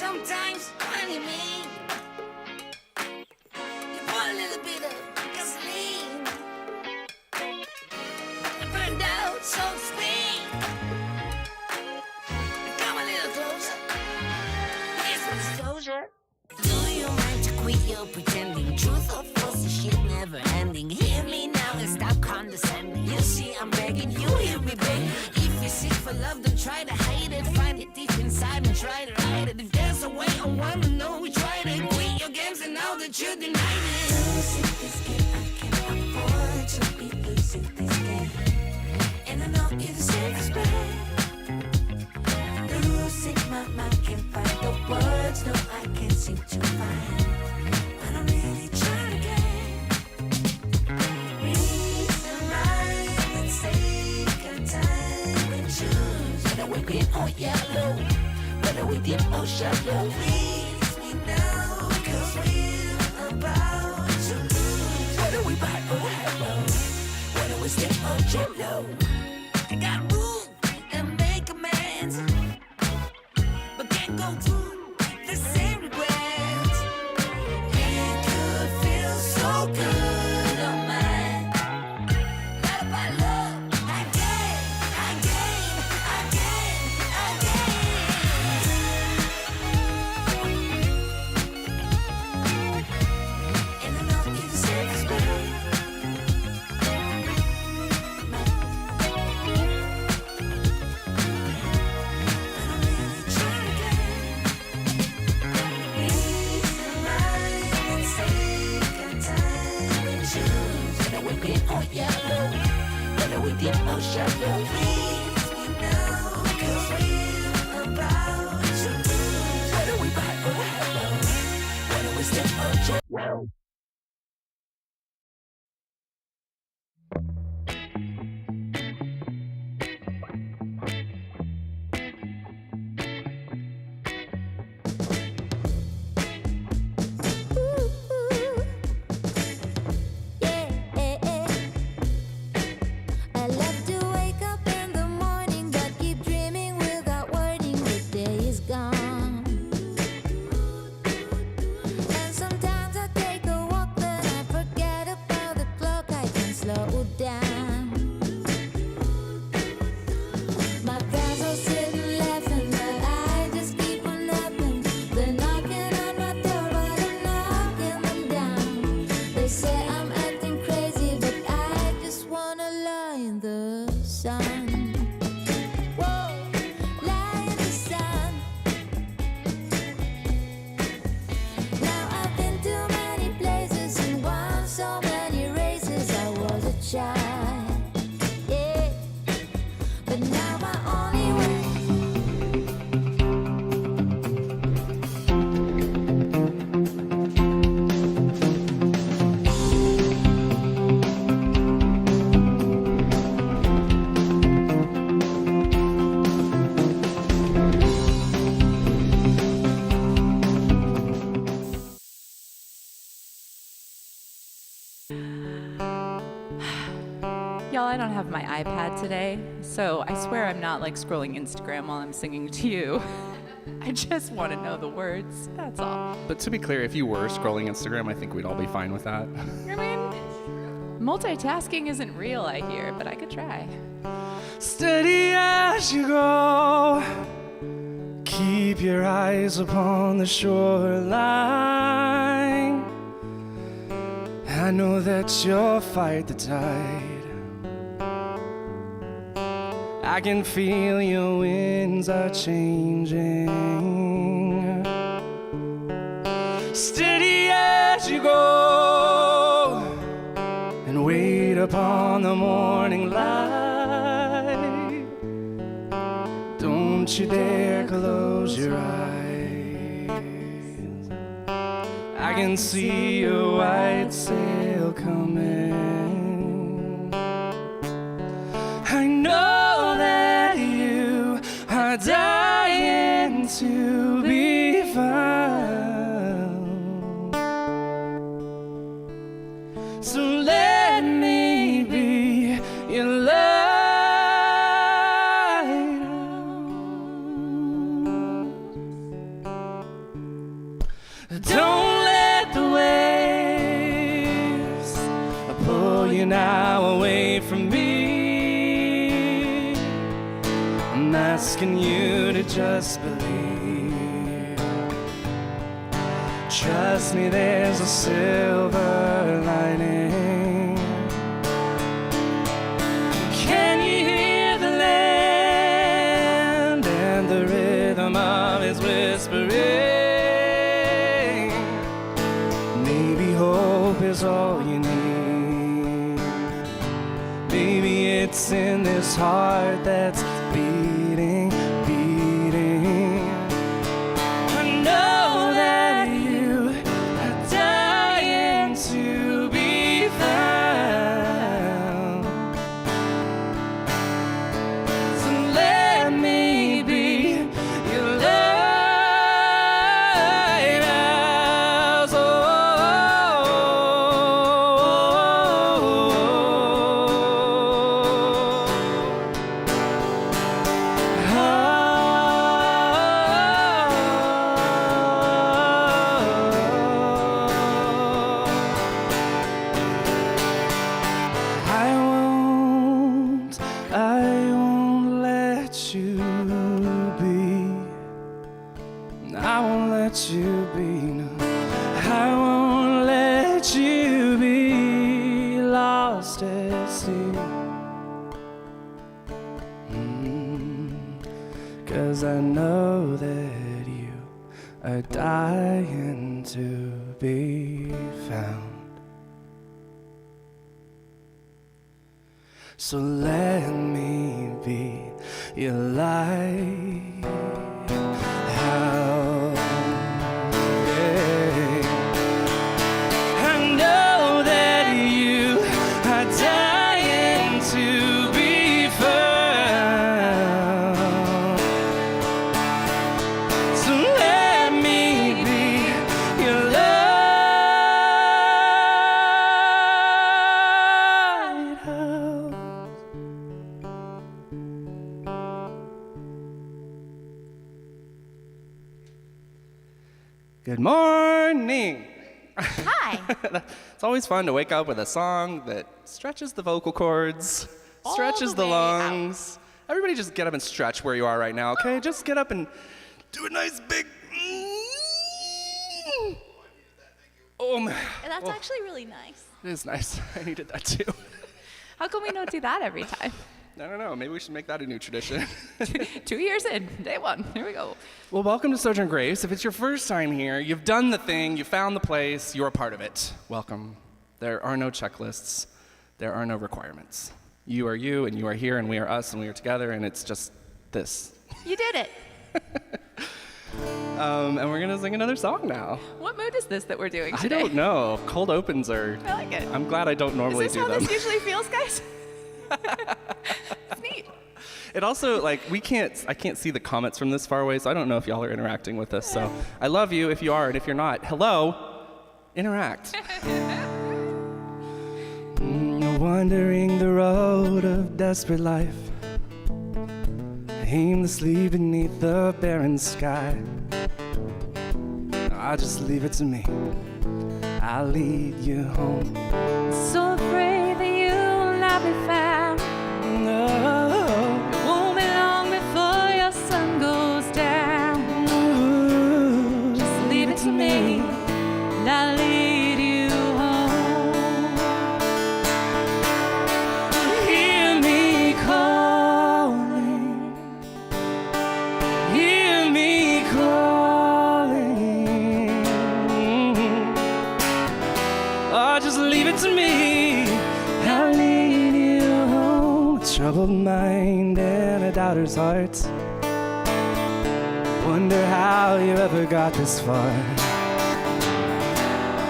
sometimes when you mean you put a little bit of gasoline and burned out, so to speak. Come a little closer. Here's some disclosure. Do you mind to quit your pretending? Truth or false, shit never ending. Hear me now and stop condescending. You see, I'm begging you, hear me, baby. If you're sick for love, don't try to hide it. Find it deep inside and try to hide it. If there's a way, I wanna know we tried it. Quit your games and now that you denied it. Losing this game, I can't afford to be losing this game. And I know you deserve respect. Losing my mind, can't find the words, no, I can't seem to find. But I'm really trying to get reason right. Let's take our time and choose. Whether we green or yellow, whether we deep or shallow. Please me now, cause we're about to lose. Whether we buy or hello, whether we step or jello. I got room and make amends, but can't go through the same regrets. It could feel so good on mine. Not about love, again. And I know you deserve respect. Yellow, whether we deep or shallow. Please me now, cause we're about to lose. Whether we buy or hello, whether we step or jello. Y'all, I don't have my iPad today, so I swear I'm not like scrolling Instagram while I'm singing to you. I just want to know the words, that's all. But to be clear, if you were scrolling Instagram, I think we'd all be fine with that. I mean, multitasking isn't real, I hear, but I could try. Steady as you go, keep your eyes upon the shoreline. I know that you'll fight the tide. I can feel your winds are changing. Steady as you go, and wait upon the morning light. Don't you dare close your eyes. I can see a white sail coming. I know that you are dying to be found. So let me be your lighthouse. I'm asking you to just believe. Trust me, there's a silver lining. Can you hear the land and the rhythm of his whispering? Maybe hope is all you need. Maybe it's in this heart that's beating, beating. I know that you are dying to be found. So let me be your lighthouse. I won't let you be. I won't let you be, no. I won't let you be lost at sea. 'Cause I know that you are dying to be found. So let me be your lighthouse. Yeah. I know that you are dying to be found. So let me be your lighthouse. Good morning. Hi. It's always fun to wake up with a song that stretches the vocal cords, All stretches the the way out. lungs. Everybody just get up and stretch where you are right now, okay? Just get up and do a nice big... Oh, man. That's actually really nice. It is nice. I needed that too. How come we don't do that every time? I don't know. Maybe we should make that a new tradition. 2 years in, day one. Here we go. Well, welcome to Sojourn Grace. If it's your first time here, you've done the thing, you found the place, you're a part of it. Welcome. There are no checklists. There are no requirements. You are you, and you are here, and we are us, and we are together, and it's just this. You did it. And we're going to sing another song now. What mood is this that we're doing I today? don't know. Cold opens are... I like it. I'm glad I don't normally Is this do how them. this usually feels, guys? It's neat. It also, like, I can't see the comments from this far away, so I don't know if y'all are interacting with us. So I love you if you are, and if you're not, hello, interact. Wandering the road of desperate life, aimlessly beneath the barren sky. I'll just leave it to me. I'll lead you home. So afraid that you will not be found. No. It won't be long before your sun goes down. Just leave it to me, and I'll lead you home. Hear me calling. Hear me calling. Oh, just leave it to me. I'll lead you home. A troubled mind and a doubter's heart. Wonder how you ever got this far.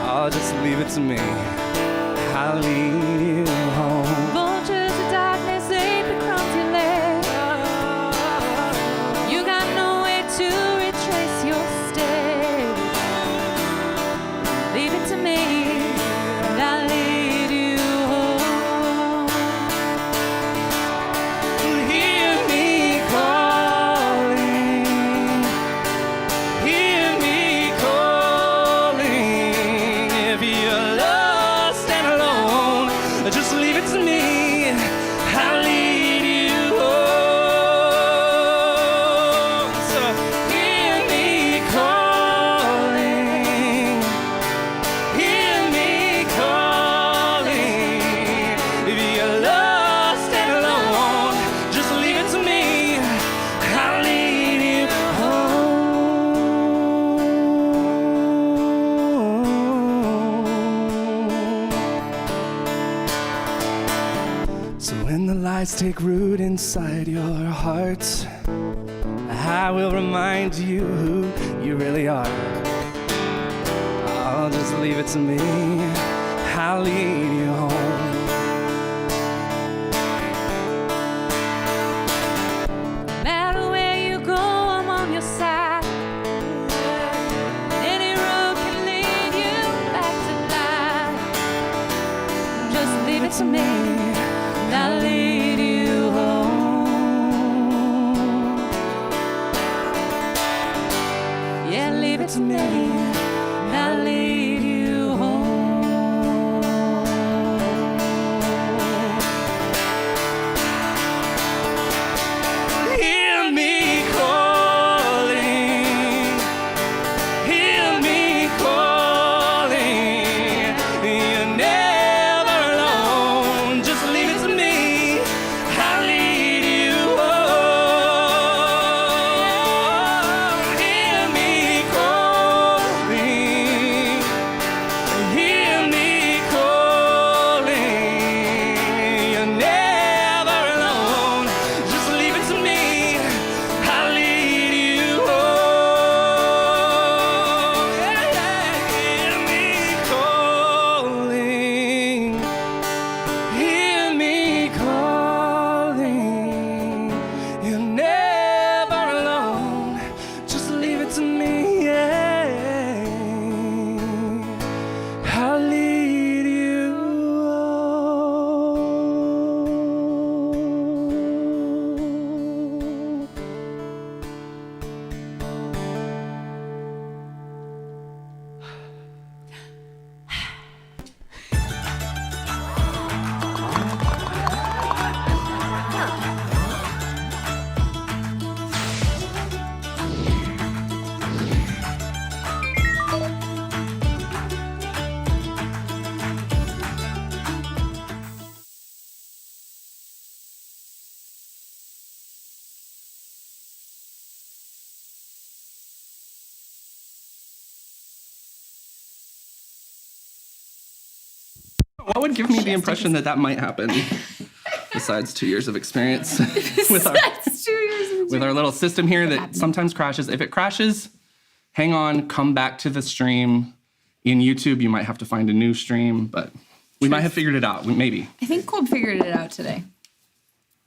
I'll just leave it to me. I'll lead you home. Vultures of darkness ate the crumbs you left. You got no way to retrace your steps. Leave it to me, and I'll lead you home. Hear me calling. Hear me calling. If you're lost and alone, just roots take root inside your heart. I will remind you who you really are. I'll just leave it to me. I'll lead you home. No matter where you go, I'm on your side. Any road can lead you back to life. Just leave it to me, and I'll lead you home. Yeah, leave it to me, and I'll lead you home. Hear me calling. Hear me calling. You're never alone. Just leave it to me. I'll lead you home. Hear me calling. Hear me calling. You're never alone. Just leave it to me. I'll lead you home. Yeah, hear me calling. Hear me calling. You're never alone. Just leave it to me. Yeah. I'll lead you home. What would give me the impression that that might happen? Besides 2 years of experience with our That's 2 years of with our little system here that sometimes crashes. If it crashes, hang on, come back to the stream. In YouTube, you might have to find a new stream, but we might have figured it out. Maybe. I think Cold figured it out today.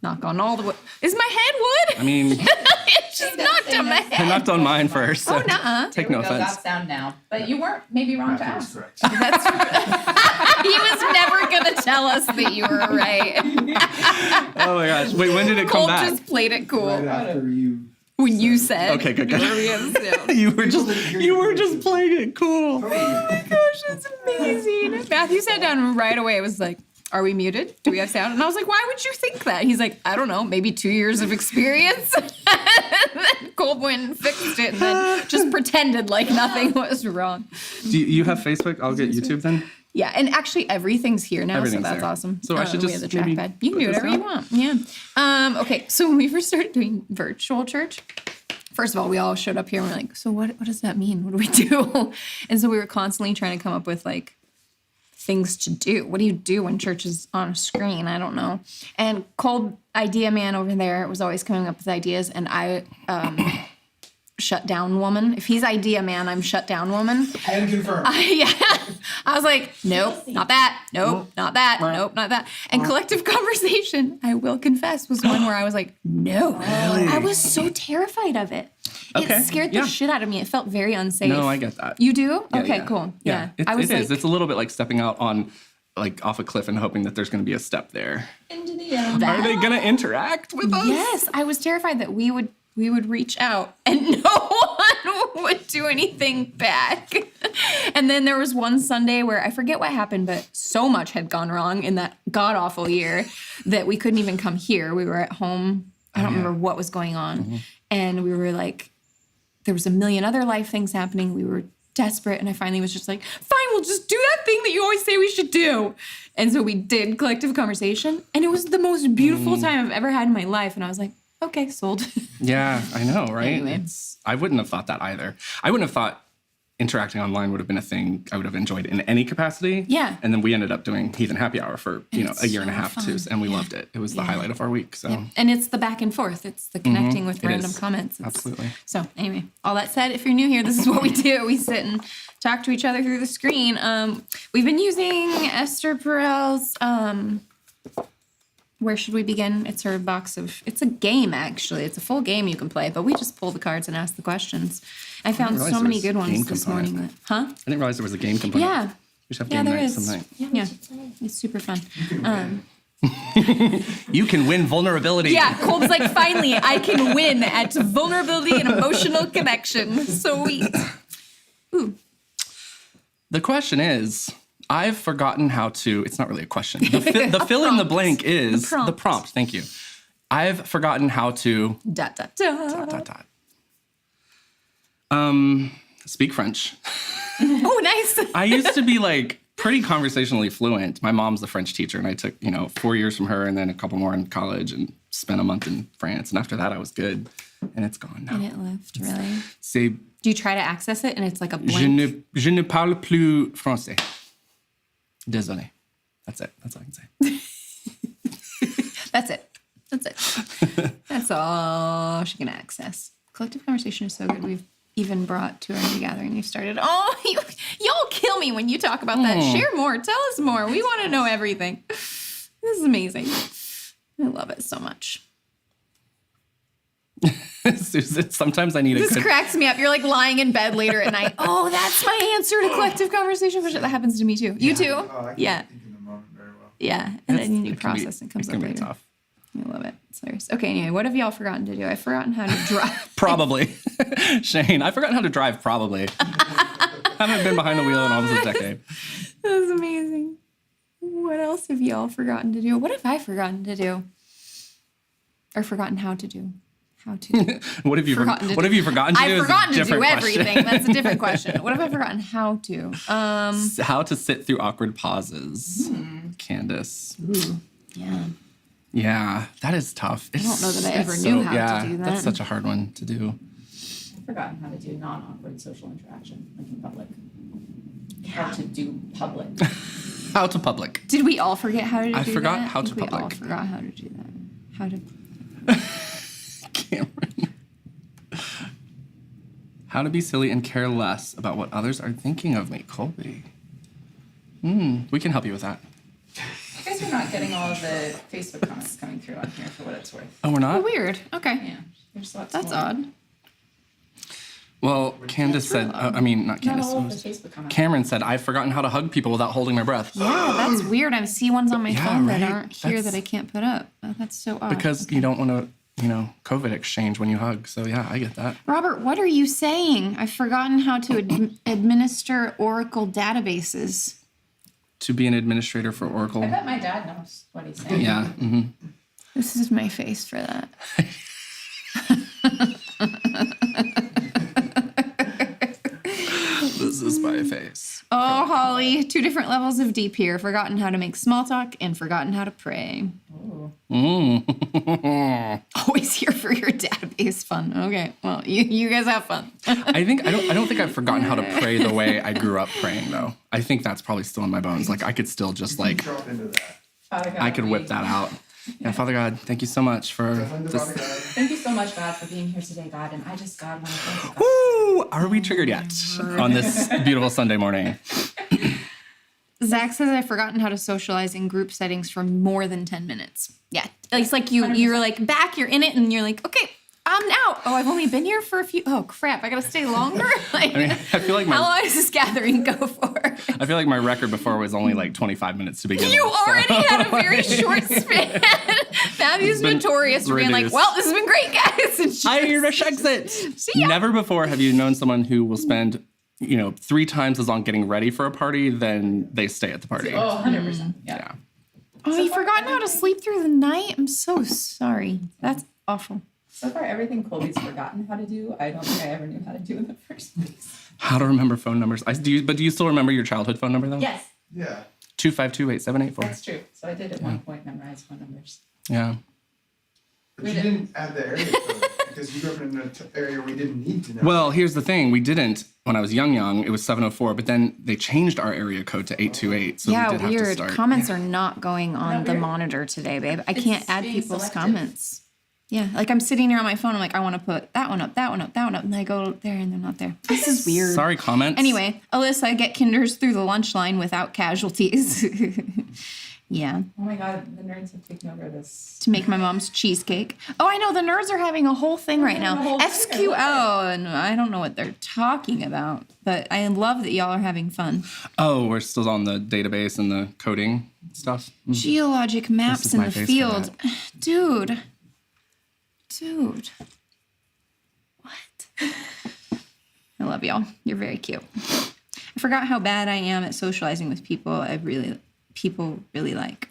Knock on all the wood. Is my head wood? I mean, It's just knocked on my I head. knocked on mine first. So Oh, nuh-uh. take There no we go, offense. got sound now. But you weren't maybe wrong to ask. That's He was never going to tell us that you were right. Oh my gosh. Wait, when did it come Cold back? just played it cool. Right after you. When you said. Okay, good. Yeah. You were just playing it cool. Oh my gosh, that's amazing. Matthew sat down right away. It was like, are we muted? Do we have sound? And I was like, why would you think that? He's like, I don't know, maybe 2 years of experience. And then Cold went and fixed it and then just pretended like nothing was wrong. Do you have Facebook? I'll get YouTube then. Yeah, and actually everything's here now, Everything's so that's there. awesome. So I should we just have the maybe trackpad. You can put do this whatever you down? want. Yeah. Okay, so when we first started doing virtual church, first of all, we all showed up here and we're like, so what does that mean? What do we do? And so we were constantly trying to come up with like things to do. What do you do when church is on a screen? I don't know. And Cold Idea Man over there was always coming up with ideas, and I shut down woman. If he's idea man, I'm shut down woman. And confirm. Yeah. I was like, nope, not that. Nope, not that. Nope, not that. And collective conversation, I will confess, was one where I was like, no. I was so terrified of it. Okay, It scared the yeah. shit out of me. It felt very unsafe. No, I get that. You do? Yeah, Okay, yeah. cool. Yeah. It, I was it like, is. It's a little bit like stepping out on, like, off a cliff and hoping that there's going to be a step there. Into the end. Are they going to interact with us? yes, I was terrified that we would reach out and no one would do anything back. And then there was one Sunday where I forget what happened, but so much had gone wrong in that god-awful year that we couldn't even come here. We were at home. I don't remember what was going on. And we were like, there was a million other life things happening. We were desperate. And I finally was just like, fine, we'll just do that thing that you always say we should do. And so we did collective conversation. And it was the most beautiful time I've ever had in my life. And I was like, okay, sold. Yeah, I know, right? Anyway. I wouldn't have thought that either. I wouldn't have thought interacting online would have been a thing I would have enjoyed in any capacity. Yeah. And then we ended up doing Heathen Happy Hour for, it's a year and a so half fun. too. And we loved it. It was the highlight of our week. So And it's the back and forth. It's the connecting with It random is. comments. Absolutely. So anyway, all that said, if you're new here, this is what we do. We sit and talk to each other through the screen. We've been using Esther Perel's, where should we begin? It's her box of, it's a game actually. It's a full game you can play, but we just pull the cards and ask the questions. I found realize so there many was good a ones game this component. morning. I didn't realize there was a game component. Yeah. We should have Yeah, game there night is. some night. Yeah. It's super fun. You can win vulnerability. Yeah, Colb's like, finally, I can win at vulnerability and emotional connection. Sweet. Ooh. The question is, I've forgotten how to, it's not really a question. The fill in the blank is The prompt. Thank you. I've forgotten how to ... Speak French. Oh, nice. I used to be like pretty conversationally fluent. My mom's a French teacher, and I took 4 years from her, and then a couple more in college, and spent a month in France. And after that, I was good, and it's gone now. And it left, really. C'est Do you try to access it and it's like a blank? je ne parle plus français. Désolé. That's it. That's all I can say. That's it. That's it. That's all she can access. Collective conversation is so good. We've even brought to our new gathering we've started. Oh, y'all kill me when you talk about that. Share more. Tell us more. We want to know everything. This is amazing. I love it so much. Susan, sometimes I need a This good... cracks me up. You're like lying in bed later at night. Oh, that's my answer to collective conversation. That happens to me too. You too? Oh, I Yeah. can't think in the moment very well. Yeah. And then you It can be- process and it comes it can up be later. tough. I love it. It's hilarious. Okay, anyway, what have y'all forgotten to do? I've forgotten how to drive. Probably. Shane, I've forgotten how to drive, probably. Haven't been behind the wheel in almost a decade. That's amazing. What else have y'all forgotten to do? What have I forgotten to do? Or forgotten how to do? How to do? What have you Forgotten to What do. have you forgotten to do? I've is a forgotten to do different question. everything. That's a different question. What have I forgotten how to? How to sit through awkward pauses. Candace. Yeah. Yeah, that is tough. I don't know that I ever knew how to do that. That's such a hard one to do. I've forgotten how to do non-awkward social interaction, like in public. How to do public. How to public. Did we all forget how to do that? I forgot how I think to we all public. forgot how to do that. How to... Cameron. How to be silly and care less about what others are thinking of me. Colby. We can help you with that. You guys are not getting all of the Facebook comments coming through on here for what it's worth. Oh, we're not? Oh, weird. Okay. Yeah, there's lots That's more. odd. Well, Candace said, not Not Candace. all it of the was- Facebook comments. Cameron said, I've forgotten how to hug people without holding my breath. Yeah, that's weird. I see ones on my Yeah, phone that right? aren't here That's- that I can't put up. Oh, that's so odd. Because you don't want to, COVID exchange when you hug. So yeah, I get that. Robert, what are you saying? I've forgotten how to administer Oracle databases. To be an administrator for Oracle. I bet my dad knows what he's saying. Yeah. This is my face for that. This is my face. Oh, Holly, 2 different levels of deep here. Forgotten how to make small talk and forgotten how to pray. Always here for your database fun. Okay, well, you guys have fun. I don't think I've forgotten how to pray the way I grew up praying though. I think that's probably still in my bones. Like I could still just like Drop into that. Father God, I could whip we- that out. Yeah, Father God, thank you so much for Definitely the this. Father God. Thank you so much, God, for being here today, God. And I just, God, want to thank you, God. Woo! Are we triggered yet on this beautiful Sunday morning? Zach says I've forgotten how to socialize in group settings for more than 10 minutes. Yeah, it's like you're like back, you're in it, and you're like, okay, I'm out. Oh, I've only been here for a few. Oh crap, I gotta stay longer. Like, I feel like how my long does this gathering go for? I feel like my record before was only like 25 minutes to begin You with. so- already had a very short span. Matthew's been notorious for being like, reduced. well, this has been great, guys. And she Irish exit. See ya. Never before have you known someone who will spend 3 times as long getting ready for a party than they stay at the party. Oh, 100%. Yeah. Oh, you've forgotten how to sleep through the night? I'm so sorry. That's awful. So far, everything Colby's forgotten how to do, I don't think I ever knew how to do in the first place. How to remember phone numbers. Do you still remember your childhood phone number though? Yes, Yeah. 2528784. that's true. So I did at one point memorize phone numbers. Yeah. But you didn't add the area code because because you grew up in an area we didn't need to know. Well, here's the thing. We didn't, when I was young, it was 704, but then they changed our area code to 828. So we Yeah, did have to weird. start. Comments are not going on the weird? monitor today, babe. I can't add being people's selective. comments. Yeah, like I'm sitting here on my phone. I'm like, I want to put that one up, that one up, that one up. And I go there and they're not there. This is weird. Sorry, comments. Anyway, Alyssa, get Kinders through the lunch line without casualties. Yeah, Oh my god, the nerds have taken over this. to make my mom's cheesecake. Oh, I know, the nerds are having a whole thing right now. a whole thing, I SQL, love and I don't know what they're talking about, but I love that y'all are having fun. Oh, we're still on the database and the coding stuff. Geologic maps is in my the face for field. Dude. What? I love y'all. You're very cute. I forgot how bad I am at socializing with people people really like.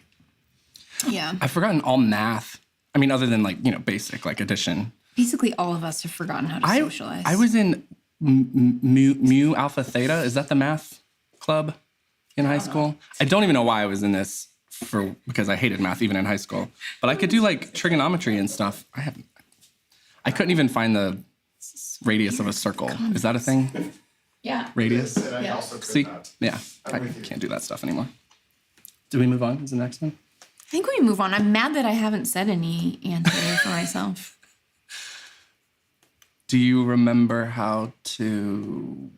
Yeah. I've forgotten all math. I mean, other than like, basic, like addition. Basically, all of us have forgotten how to socialize. I was in mu alpha theta. Is that the math club in high school? I don't even know why I was in this because I hated math even in high school. But I could do like trigonometry and stuff. I couldn't even find the radius of a circle. Is that a thing? Yeah. Radius? And I Yeah. also could See? not. Yeah. I I'm with you. can't do that stuff anymore. Do we move on? Is the next one? I think we move on. I'm mad that I haven't said any answer for myself. Do you remember how to...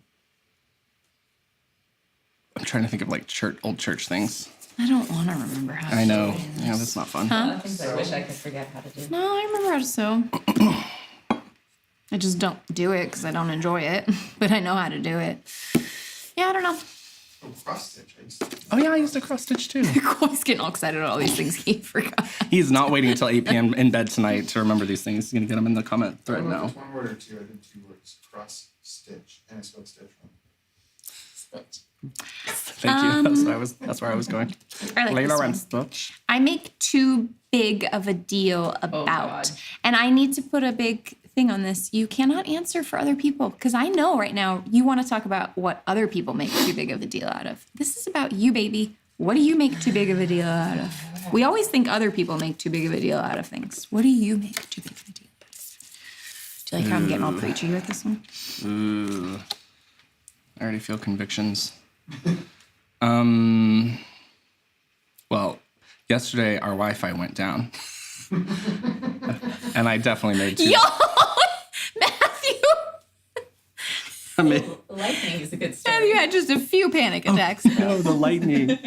I'm trying to think of like old church things. I don't want to remember how to I know. do it. Yeah, that's not fun. A lot of things I wish I could forget how to do. No, I remember how to sew. I just don't do it because I don't enjoy it, but I know how to do it. Yeah, I don't know. Oh, cross stitch. I used to- Oh yeah, I used to cross stitch too. Coy's getting all excited about all these things he forgot. He's not waiting until 8 p.m. in bed tonight to remember these things. He's gonna get them in the comment I thread don't know if now. it's one word or two. I did 2 words. Cross stitch. And I spelled stitch wrong. Thank you. That's where I was going. I like Layla this and one. stitch. I make too big of a deal about, God. and I need to put a big thing on this. You cannot answer for other people because I know right now you want to talk about what other people make too big of a deal out of. This is about you, baby. What do you make too big of a deal out of? We always think other people make too big of a deal out of things. What do you make too big of a deal out of? Do you like how I'm getting all preachy with this one? Ooh. I already feel convictions. Well, yesterday our Wi-Fi went down. And I definitely made two. Yo, Matthew! I made, Lightning is a good story. Matthew had just a few panic attacks. oh, the lightning.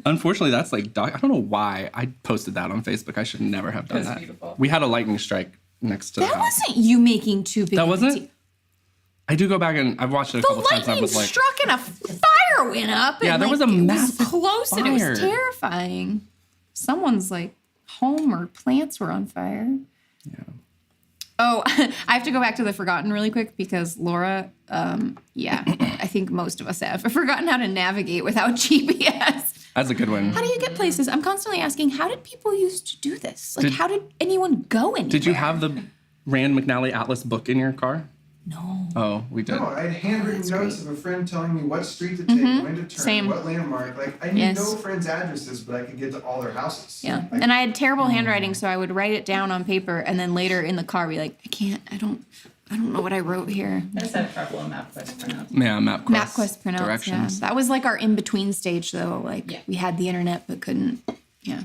Unfortunately, that's like, I don't know why I posted that on Facebook. I should never have done That's that. beautiful. We had a lightning strike next to the That house. wasn't you making too big That of a wasn't? deal. I do go back and I've watched it a The couple times. And I lightning was like, struck and a fire went up. Yeah, and there was a it massive close and it was fire. terrifying. Someone's like home or plants were on fire. yeah. Oh, I have to go back to the forgotten really quick because Laura, I think most of us have forgotten how to navigate without GPS. That's a good one. How do you get places? I'm constantly asking, how did people used to do this? Like, Did- how did anyone go anywhere? Did you have the Rand McNally Atlas book in your car? No. Oh, we did. No, I had handwritten notes of a friend telling me what street to take, when to turn, Same. what landmark. Like, I knew Yes. no friends' addresses, but I could get to all their houses. Yeah. Like, And I had terrible handwriting, so I would write it down on paper and then later in the car be like, I don't know what I wrote here. I just had trouble in MapQuest pronounced. Yeah, MapQuest. MapQuest pronounced, directions. yeah. That was like our in-between stage though. Like Yeah. we had the internet but couldn't. Yeah.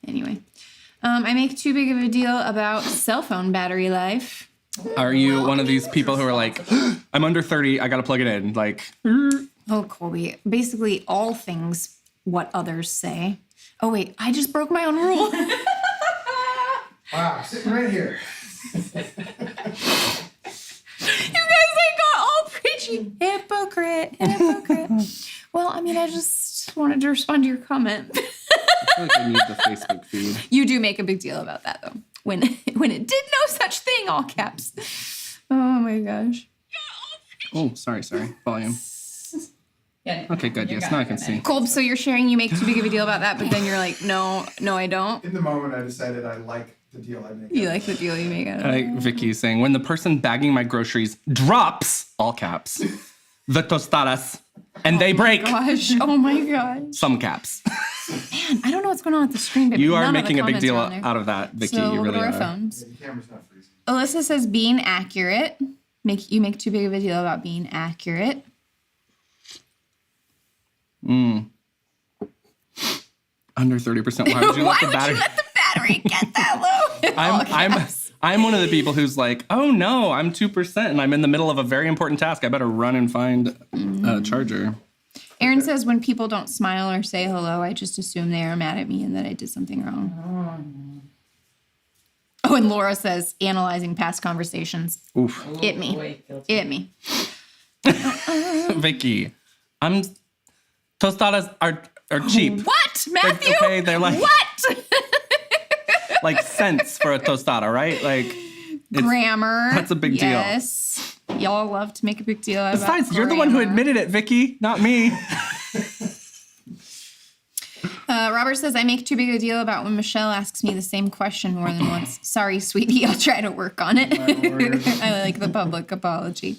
Anyway. I make too big of a deal about cell phone battery life. Are you one of these people who are like, I'm under 30, I gotta plug it in? Like, Oh, Colby. Basically all things what others say. Oh wait, I just broke my own rule. Wow, sitting right here. You guys ain't got all preachy. Hypocrite. Well, I mean, I just wanted to respond to your comment. I feel like I need the Facebook feed. You do make a big deal about that, though. When it did no such thing, all caps. Oh my gosh. Oh, sorry. Volume. Yeah. Okay, good. you Yes, got now I it, can see. Colb, so you're sharing you make too big of a deal about that, but then you're like, no, I don't. In the moment, I decided I like the deal I make. You like the deal you make out of it. Like Vicky is saying, when the person bagging my groceries drops, all caps, the tostadas, and they break, Gosh, oh my gosh. some caps. Man, I don't know what's going on with the screen, but You are none of the making a big comments deal are on there. out of that, Vicky. So You we'll go really to our are. phones. The camera's not freezing. Alyssa says being accurate. You make too big of a deal about being accurate. Under 30%. Why would you Why let the would battery? you let the battery get that low? I'm one of the people who's like, oh no, I'm 2% and I'm in the middle of a very important task. I better run and find a charger. Aaron says when people don't smile or say hello, I just assume they are mad at me and that I did something wrong. Oh, and Laura says analyzing past conversations. Oof. Hit me. Wait, guilty. Hit me. Vicky, tostadas are cheap. What, Matthew? okay, they're like- What? Like cents for a tostada, right? Like, Grammar. that's a big deal. Yes. Y'all love to make a big deal about besides, you're the one who grammar. admitted it, Vicky, not me. Robert says, I make too big a deal about when Michelle asks me the same question more than once. Sorry, sweetie, I'll try to work on it. I like the public apology.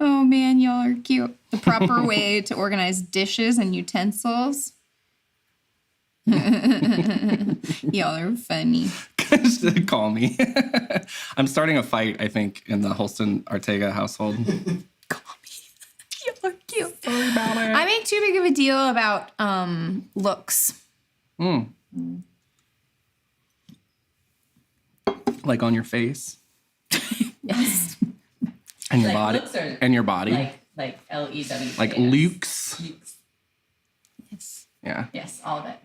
Oh man, y'all are cute. The proper way to organize dishes and utensils. Y'all are funny. Call me. I'm starting a fight, I think, in the Holston Ortega household. Call me. Y'all are cute. Sorry about it. I make too big of a deal about looks. Like on your face Yes. and your Like body. looks or And your body. Like L-E-W-K-S. Like Luke's. Yes. Yeah. Yes, all of it.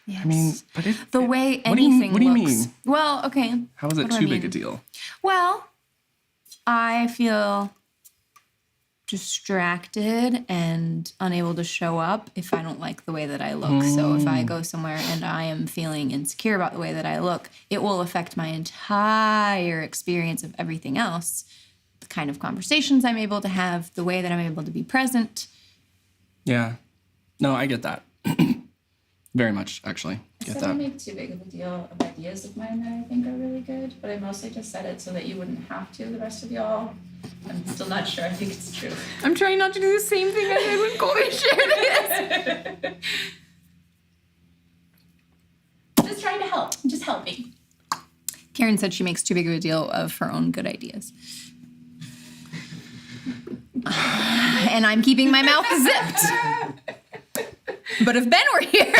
Yes. I mean, but the way what do you- anything what do you looks. mean? Well, okay. how is it What do I too big a mean? deal? Well, I feel distracted and unable to show up if I don't like the way that I look. So if I go somewhere and I am feeling insecure about the way that I look, it will affect my entire experience of everything else. The kind of conversations I'm able to have, the way that I'm able to be present. Yeah. No, I get that. Very much, actually. I Get said I that. make too big of a deal of ideas of mine that I think are really good, but I mostly just said it so that you wouldn't have to, the rest of y'all. I'm still not sure. I think it's true. I'm trying not to do the same thing I did when Colby shared this. Just trying to help. Just helping. Karen said she makes too big of a deal of her own good ideas. And I'm keeping my mouth zipped. But if Ben were here,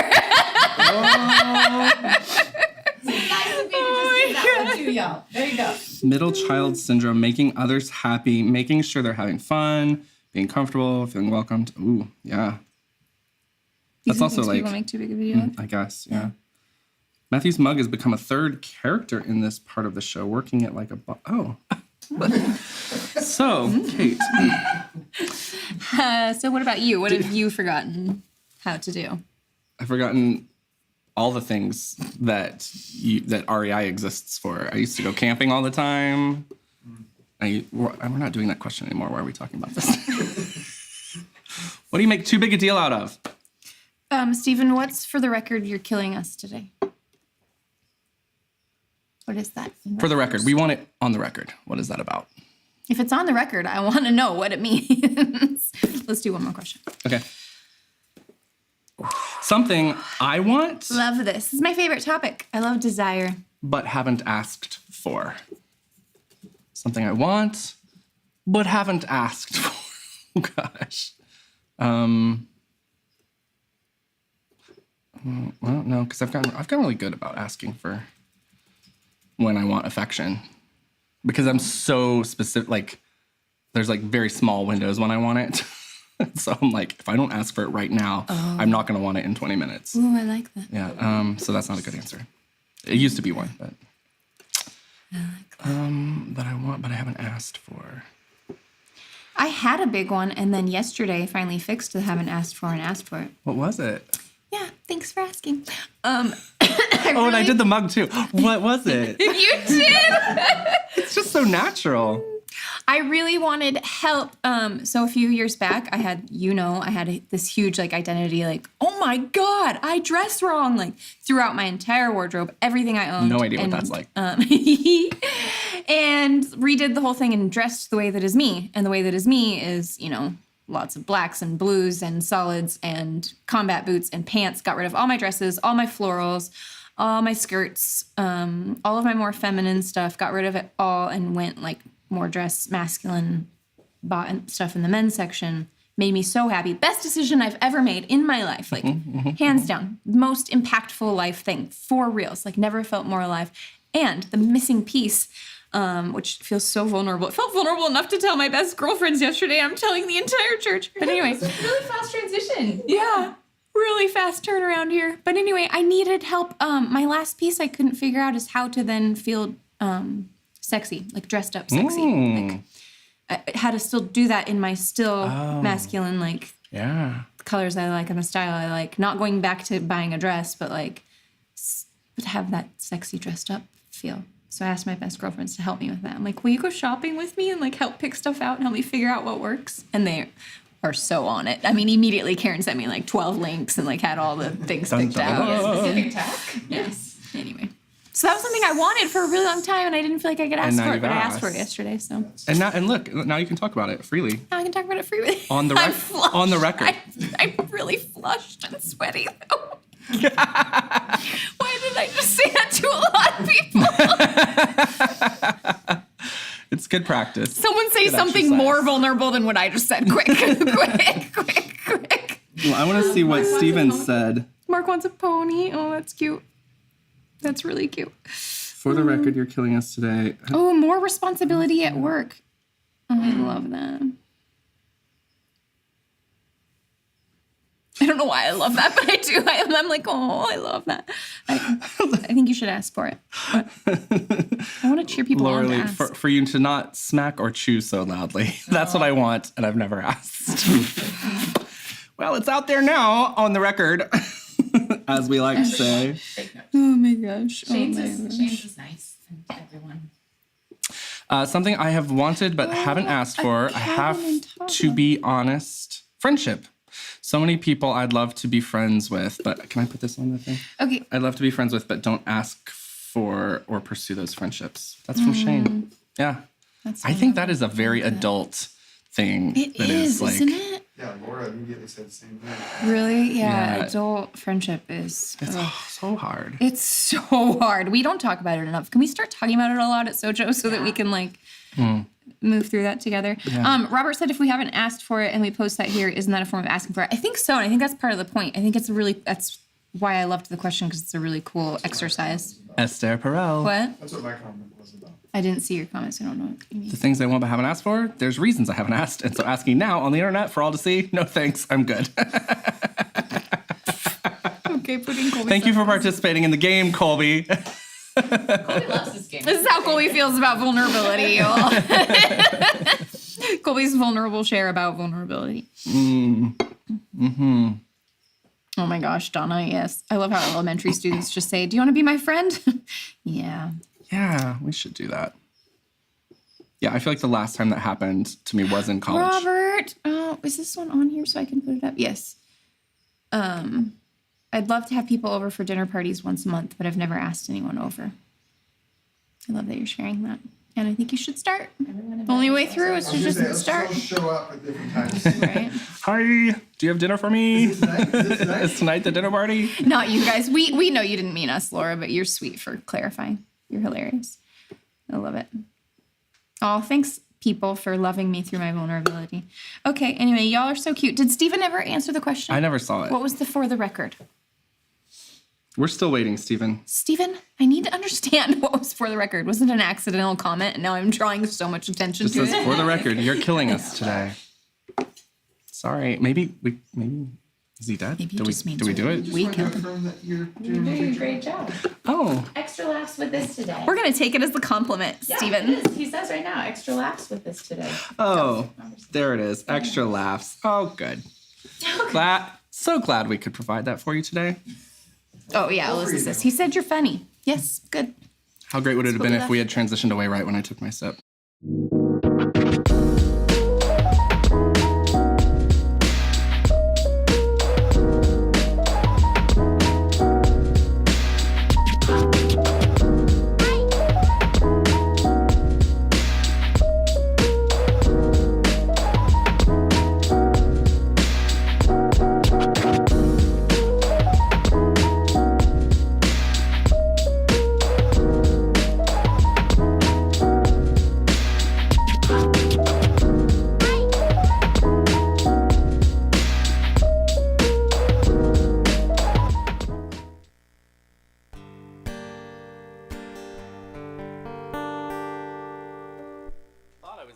There you go. Middle child syndrome, making others happy, making sure they're having fun, being comfortable, feeling welcomed. Ooh, yeah. That's These are also things like, people make too big of a deal. I guess, yeah. Matthew's mug has become a third character in this part of the show, working it like a oh. So, Kate, So what about you? What have you forgotten how to do? I've forgotten all the things that REI exists for. I used to go camping all the time. We're not doing that question anymore. Why are we talking about this? What do you make too big a deal out of? Stephen, what's for the record you're killing us today? What is that? For the record, we want it on the record. What is that about? If it's on the record, I want to know what it means. Let's do one more question. Okay. Something I want, Love this. This is my favorite topic. I love desire. but haven't asked for. Something I want, but haven't asked for. Oh, gosh. Well, no, because I've gotten really good about asking for when I want affection, because I'm so specific. Like, there's like very small windows when I want it. So I'm like, if I don't ask for it right now, I'm not going to want it in 20 minutes. Ooh, I like that. Yeah. So that's not a good answer. It used to be one, but that I want, but I haven't asked for. I had a big one, and then yesterday I finally fixed the haven't asked for and asked for it. What was it? Yeah, thanks for asking. And I did the mug too. What was it? You did? It's just so natural. I really wanted help. So a few years back, I had this huge like identity, like, oh my God, I dress wrong, like throughout my entire wardrobe, everything I owned. No idea what that's like. And redid the whole thing and dressed the way that is me. And the way that is me is, lots of blacks and blues and solids and combat boots and pants. Got rid of all my dresses, all my florals, all my skirts, all of my more feminine stuff. Got rid of it all and went like more dress, masculine, bought and stuff in the men's section. Made me so happy. Best decision I've ever made in my life. Like, hands down. Most impactful life thing. For reals. Like, never felt more alive. And the missing piece, which feels so vulnerable. It felt vulnerable enough to tell my best girlfriends yesterday. I'm telling the entire church. But anyway. It's a really fast transition. Yeah. Really fast turnaround here. But anyway, I needed help. My last piece I couldn't figure out is how to then feel sexy. Like, dressed up sexy. Like, how to still do that in my still masculine, like, colors I like and the style I like. Not going back to buying a dress, but like, but have that sexy dressed up feel. So I asked my best girlfriends to help me with that. I'm like, will you go shopping with me and like help pick stuff out and help me figure out what works? And they are so on it. I mean, immediately Karyn sent me like 12 links and like had all the things picked out. Specific task. Yes. Anyway. So that was something I wanted for a really long time, and I didn't feel like I could ask for it, but I asked for it yesterday. So And look, now you can talk about it freely. now I can talk about it freely. On the on the record. I'm really flushed and sweaty. Though. Why did I just say that to a lot of people? It's good practice. Someone say Good something exercise. more vulnerable than what I just said. Quick. Well, I want to see what Steven said. Mark wants a pony. Oh, that's cute. That's really cute. For the record, you're killing us today. Oh, more responsibility at work. Oh, I love that. I don't know why I love that, but I do. I'm like, oh, I love that. I think you should ask for it. But I want to cheer people on to ask. For you to not smack or chew so loudly. That's what I want, and I've never asked. Well, it's out there now on the record, as we like to say. Oh my gosh. Shane's is nice and everyone. Something I have wanted but haven't asked for. I have to be honest. Friendship. So many people I'd love to be friends with, but can I put this on the thing? Okay. I'd love to be friends with, but don't ask for or pursue those friendships. That's from Shane. Yeah. I think that is a very adult thing. It that is, like, isn't it? Yeah, Laura immediately said the same thing. Really? Yeah. Yeah. Adult friendship is. It's so hard. It's so hard. We don't talk about it enough. Can we start talking about it a lot at Sojo so that we can like move through that together? Yeah. Robert said if we haven't asked for it and we post that here, isn't that a form of asking for it? I think so, and I think that's part of the point. I think that's why I loved the question, because it's a really cool exercise. Esther Perel. What? That's what my comment was about. I didn't see your comments. I don't know what you mean. The things I want but haven't asked for, there's reasons I haven't asked. And so asking now on the internet for all to see, no thanks, I'm good. Okay, putting Colby. Thank you for participating in the game, Colby. Colby loves this game. This is how Colby feels about vulnerability, y'all. Colby's vulnerable share about vulnerability. Oh my gosh, Donna, yes. I love how elementary students just say, do you want to be my friend? Yeah. Yeah, we should do that. Yeah, I feel like the last time that happened to me was in college. Robert, is this one on here so I can put it up? Yes. I'd love to have people over for dinner parties once a month, but I've never asked anyone over. I love that you're sharing that. And I think you should start. The only way through is to just start. Let's show up at different times. Right? Hi, do you have dinner for me? Is it tonight? Is it tonight? Is tonight the dinner party? Not you guys. We know you didn't mean us, Laura, but you're sweet for clarifying. You're hilarious. I love it. Oh, thanks, people, for loving me through my vulnerability. Okay, anyway, y'all are so cute. Did Steven ever answer the question? I never saw it. What was the for the record? We're still waiting, Stephen. Steven, I need to understand what was for the record. Was it an accidental comment? And now I'm drawing so much attention It to says, it. for the record, you're killing us today. Sorry, maybe is he dead? Maybe it do just we means do we do we- it? Just We want to can- confirm that you're You're doing doing a a great job. Oh, Extra laughs with this today. We're going to take it as the compliment, Yeah, Steven. it is. He says right now, extra laughs with this today. oh, there it is. Extra laughs. Oh, good. So glad we could provide that for you today. Oh, yeah, Alyssa says. He said you're funny. Yes, good. How great would it have what been we if we had transitioned away right when I took my sip?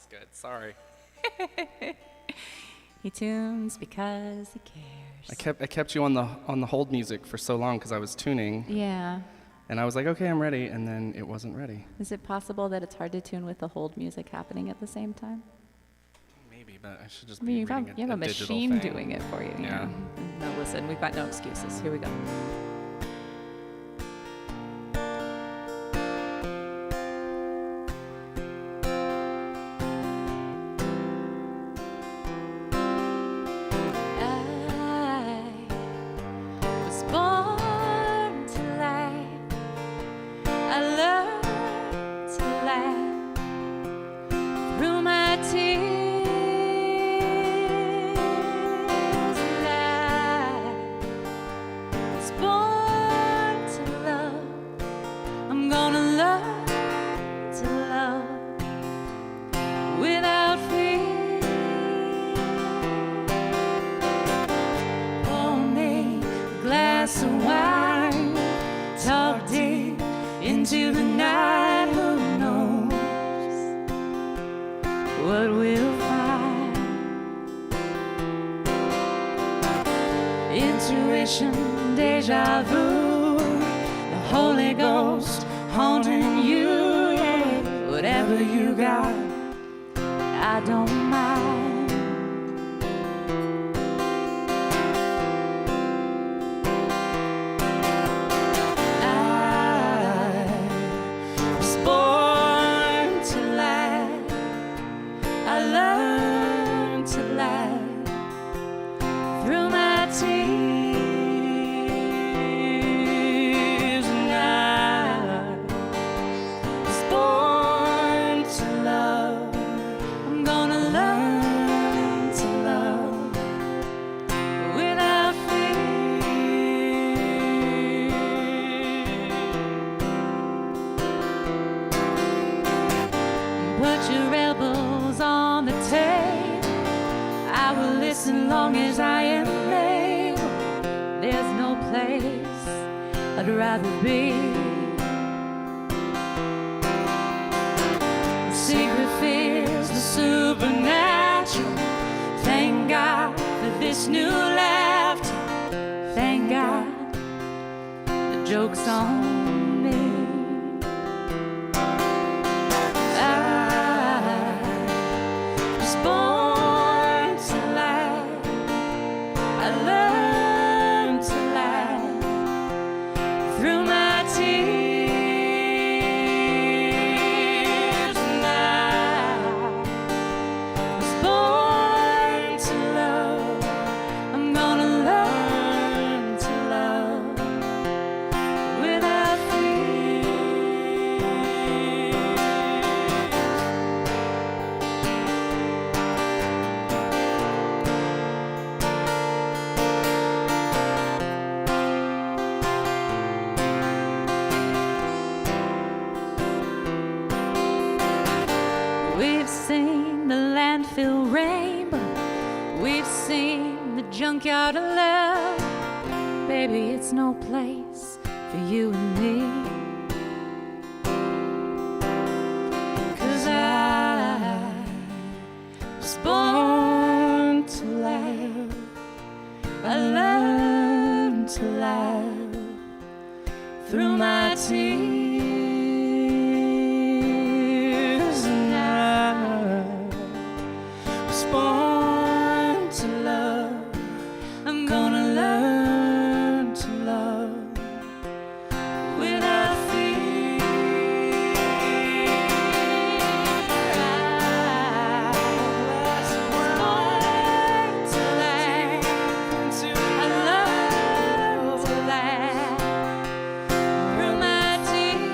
was good. Sorry. He tunes because he cares. I kept you on the hold music for so long because I was tuning, Yeah. and I was like, okay, I'm ready, and then it wasn't ready. Is it possible that it's hard to tune with the hold music happening at the same time? Maybe, but I should just I mean, be you reading have a digital machine thing. doing it for you. Yeah. No, listen, we've got no excuses. Here we go. I was born to laugh. I learned to laugh through my tears. I was born to love. I'm gonna learn to love without fear. Pour me a glass of wine, talk deep into the night. Who knows what we'll find? Intuition, deja vu, the Holy Ghost haunting you. Yeah, whatever you got, I don't mind. I was born to laugh. I learned to laugh through my tears. And I was born to love. I'm gonna learn to love without fear. Put your elbows on the table. I will listen long as I am able. There's no place I'd rather be. Secret fears, the supernatural. Thank God for this new laughter. Thank God the joke's on me. I was born to laugh. I learned to laugh through my tears. And I was born to love. I'm gonna learn to love without fear. We've seen the landfill rainbow. We've seen the junkyard of love. Baby, it's no place for you and me. 'Cause I was born to laugh. I learned to laugh through my tears. And I was born to love. I'm gonna learn to love without fear. I was born to laugh. I learned to laugh through my tears.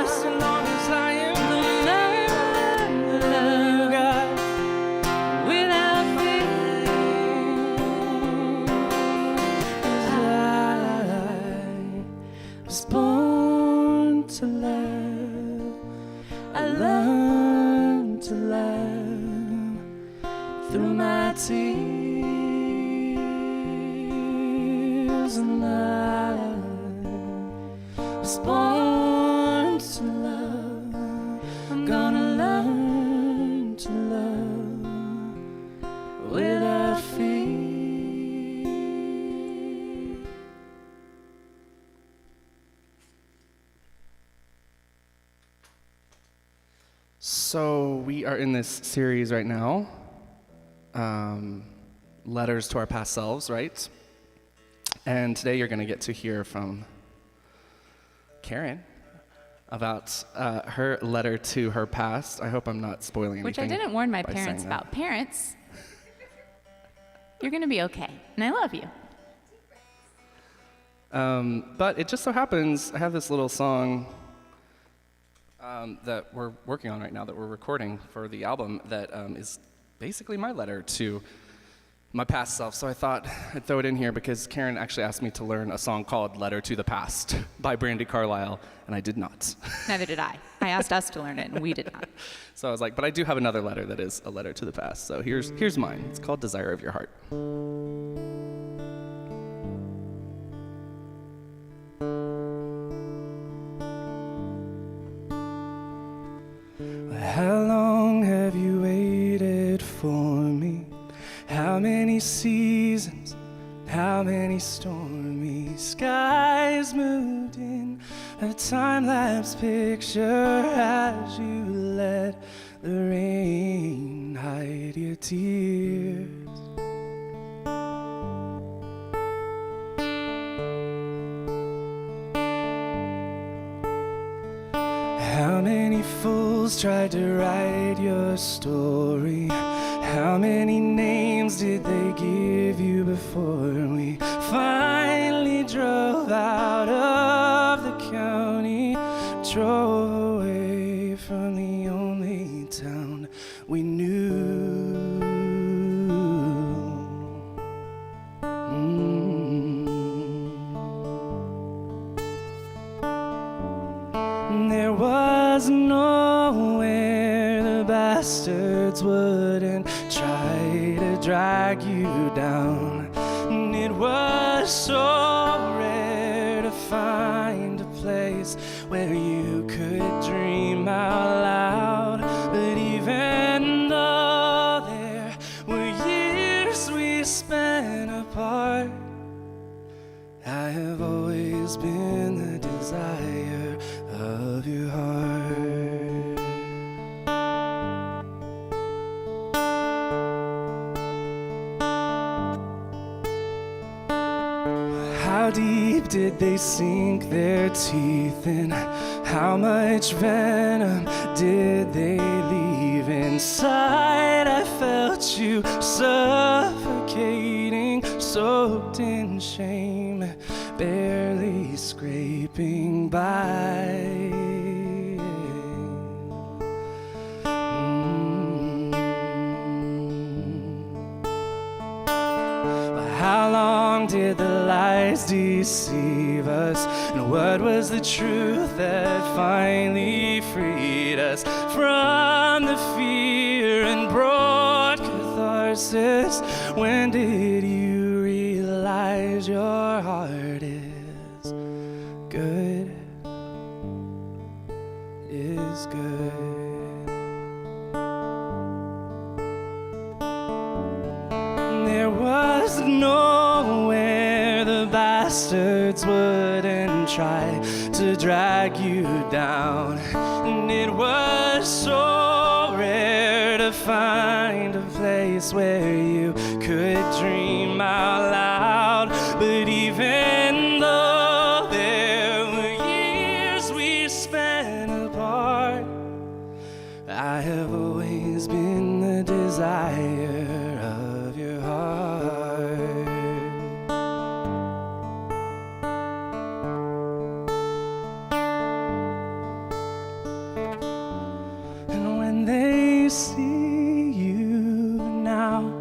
As long as I am learn to love without fear. 'Cause I was born to love. I learned to love through my tears. And I was born to love. I'm gonna learn to love without fear. So we are in this series right now, letters to our past selves, right? And today you're going to get to hear from Karyn about her letter to her past. I hope I'm not spoiling anything. Which I didn't warn my by parents saying that. about. Parents, you're going to be okay, and I love you. But it just so happens I have this little song that we're working on right now, that we're recording for the album, that is basically my letter to my past self. So I thought I'd throw it in here because Karyn actually asked me to learn a song called Letter to the Past by Brandi Carlile, and I did not. Neither did I. I asked us to learn it, and we did not. So I was like, but I do have another letter that is a letter to the past. So here's mine. It's called Desire of Your Heart. How long have you waited for me? How many seasons, how many stormy skies moved in a time-lapse picture as you let the rain hide your tears? How many fools tried to write your story? How many names did they give you before we finally drove out of the county, drove away from the only town we knew? There was nowhere the bastards wouldn't try to drag you down. And it was so rare to find a place where you could dream out loud. But even though there were years we spent apart, I have always been the desire of your heart. How deep did they sink their teeth in? How much venom did they leave inside? I felt you suffocating, soaked in shame, barely scraping by. How long did the lies deceive us? And what was the truth that finally freed us from the fear and brought catharsis? When did you realize your heart is good? Is good. There was nowhere the bastards wouldn't try to drag you down. And it was so rare to find a place where you could dream out loud. But even though there were years we spent apart, I have always been the desire of your heart. And when they see you now,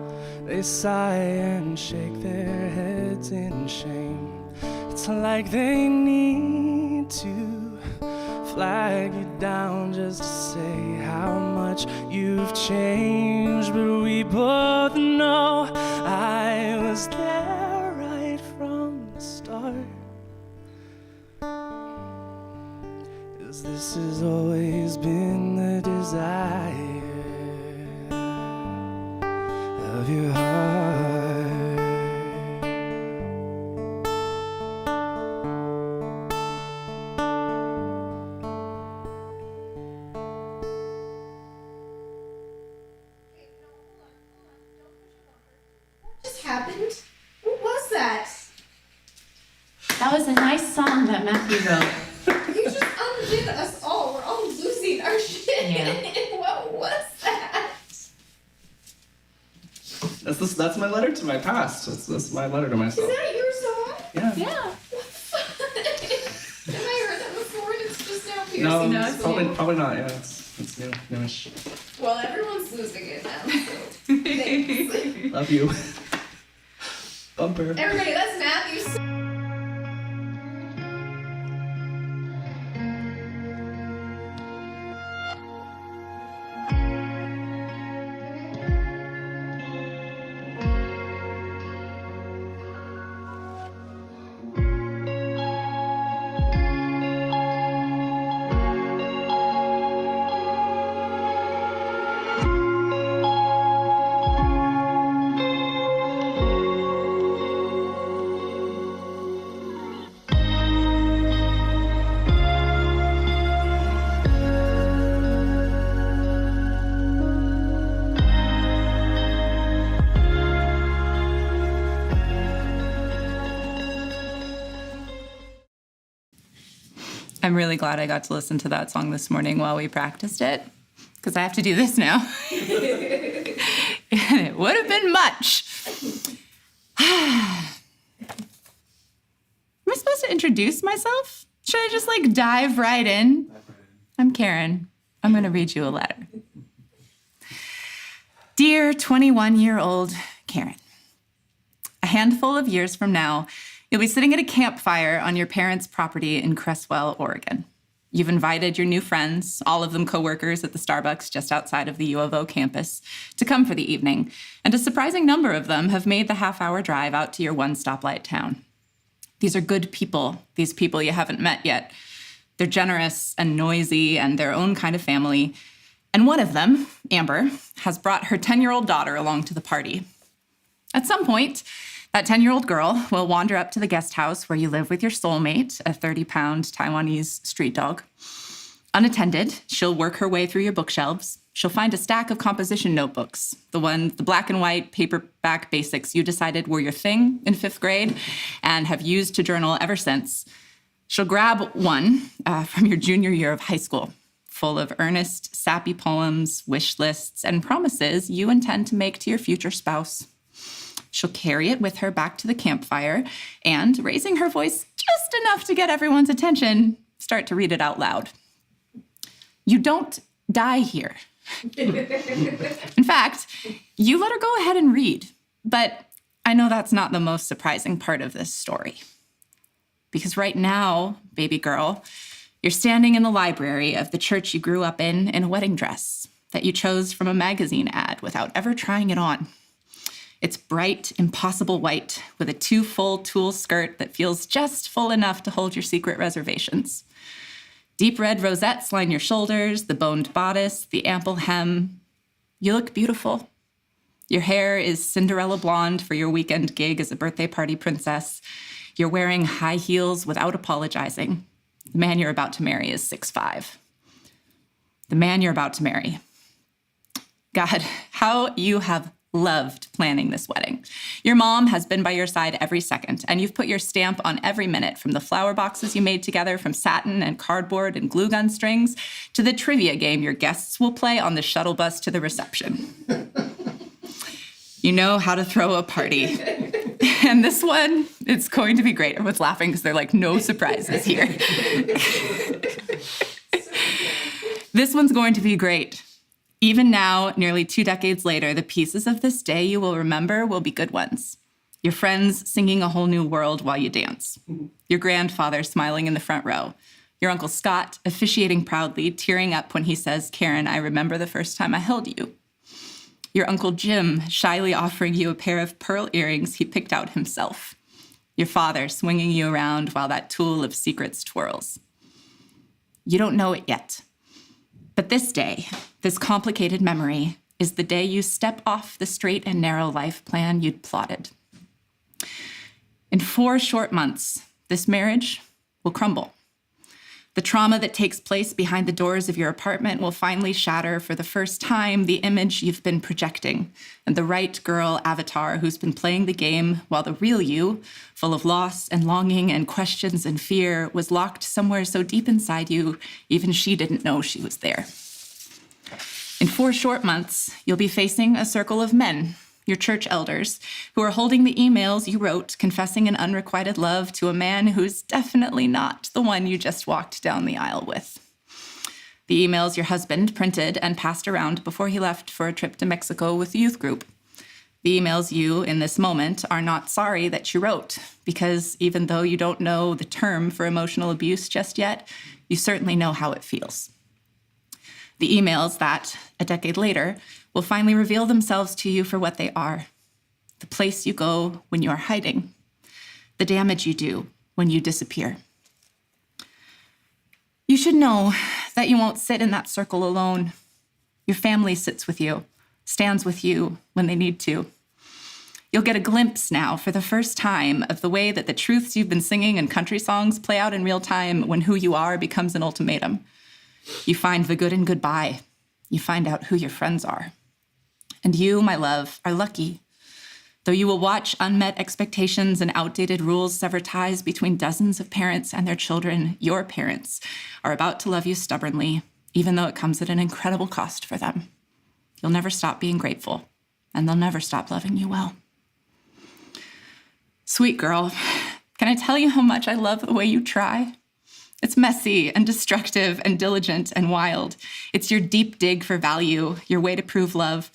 they sigh and shake their heads in shame. It's like they need to flag you down just to say how much you've changed. But we both know I was there right from the start. 'Cause this has always been the desire of your heart. Just happened? What was that? That was a nice song that Matthew wrote. You just undid us all. We're all losing our shit. Yeah. What was that? That's my letter to my past. That's my letter to Is myself. that your song? Yeah. Yeah. What the fuck? Have I heard that before and it's just now piercing? No, No, it's it's probably not. Yeah, it's new, newish. Well, everyone's losing it now, so thanks. Love you. Bumper. Everybody, that's Matthew's. I'm really glad I got to listen to that song this morning while we practiced it, because I have to do this now. And it would have been much. Am I supposed to introduce myself? Should I just dive right in? I'm Karyn. I'm going to read you a letter. Dear 21-year-old Karyn, a handful of years from now, you'll be sitting at a campfire on your parents' property in Cresswell, Oregon. You've invited your new friends, all of them coworkers at the Starbucks just outside of the U of O campus, to come for the evening, and a surprising number of them have made the half-hour drive out to your one-stoplight town. These are good people, these people you haven't met yet. They're generous and noisy and their own kind of family. And one of them, Amber, has brought her 10-year-old daughter along to the party. At some point, that 10-year-old girl will wander up to the guest house where you live with your soulmate, a 30-pound Taiwanese street dog. Unattended, she'll work her way through your bookshelves. She'll find a stack of composition notebooks, the black and white paperback basics you decided were your thing in 5th grade and have used to journal ever since. She'll grab one from your junior year of high school, full of earnest, sappy poems, wish lists, and promises you intend to make to your future spouse. She'll carry it with her back to the campfire and, raising her voice just enough to get everyone's attention, start to read it out loud. You don't die here. In fact, you let her go ahead and read. But I know that's not the most surprising part of this story. Because right now, baby girl, you're standing in the library of the church you grew up in a wedding dress that you chose from a magazine ad without ever trying it on. It's bright, impossible white with a too-full tulle skirt that feels just full enough to hold your secret reservations. Deep red rosettes line your shoulders, the boned bodice, the ample hem. You look beautiful. Your hair is Cinderella blonde for your weekend gig as a birthday party princess. You're wearing high heels without apologizing. The man you're about to marry is 6'5". The man you're about to marry. God, how you have loved planning this wedding. Your mom has been by your side every second, and you've put your stamp on every minute, from the flower boxes you made together from satin and cardboard and glue gun strings to the trivia game your guests will play on the shuttle bus to the reception. You know how to throw a party. And this one, it's going to be great. Everyone's laughing because they're like, no surprises here. This one's going to be great. Even now, nearly 2 decades later, the pieces of this day you will remember will be good ones. Your friends singing A Whole New World while you dance. Your grandfather smiling in the front row. Your Uncle Scott officiating proudly, tearing up when he says, Karyn, I remember the first time I held you. Your Uncle Jim shyly offering you a pair of pearl earrings he picked out himself. Your father swinging you around while that tool of secrets twirls. You don't know it yet. But this day, this complicated memory, is the day you step off the straight and narrow life plan you'd plotted. In 4 short months, this marriage will crumble. The trauma that takes place behind the doors of your apartment will finally shatter for the first time the image you've been projecting and the right girl avatar who's been playing the game while the real you, full of loss and longing and questions and fear, was locked somewhere so deep inside you, even she didn't know she was there. In 4 short months, you'll be facing a circle of men, your church elders, who are holding the emails you wrote confessing an unrequited love to a man who's definitely not the one you just walked down the aisle with. The emails your husband printed and passed around before he left for a trip to Mexico with the youth group. The emails you, in this moment, are not sorry that you wrote, because even though you don't know the term for emotional abuse just yet, you certainly know how it feels. The emails that, a decade later, will finally reveal themselves to you for what they are. The place you go when you are hiding. The damage you do when you disappear. You should know that you won't sit in that circle alone. Your family sits with you, stands with you when they need to. You'll get a glimpse now, for the first time, of the way that the truths you've been singing in country songs play out in real time when who you are becomes an ultimatum. You find the good in goodbye. You find out who your friends are. And you, my love, are lucky. Though you will watch unmet expectations and outdated rules sever ties between dozens of parents and their children, your parents are about to love you stubbornly, even though it comes at an incredible cost for them. You'll never stop being grateful, and they'll never stop loving you well. Sweet girl, can I tell you how much I love the way you try? It's messy and destructive and diligent and wild. It's your deep dig for value, your way to prove love.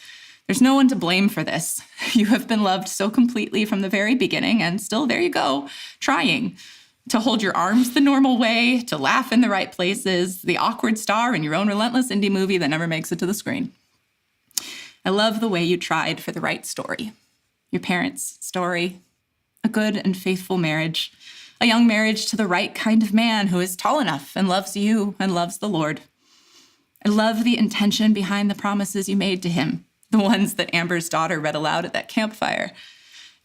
There's no one to blame for this. You have been loved so completely from the very beginning, and still there you go, trying to hold your arms the normal way, to laugh in the right places, the awkward star in your own relentless indie movie that never makes it to the screen. I love the way you tried for the right story. Your parents' story, a good and faithful marriage, a young marriage to the right kind of man who is tall enough and loves you and loves the Lord. I love the intention behind the promises you made to him, the ones that Amber's daughter read aloud at that campfire,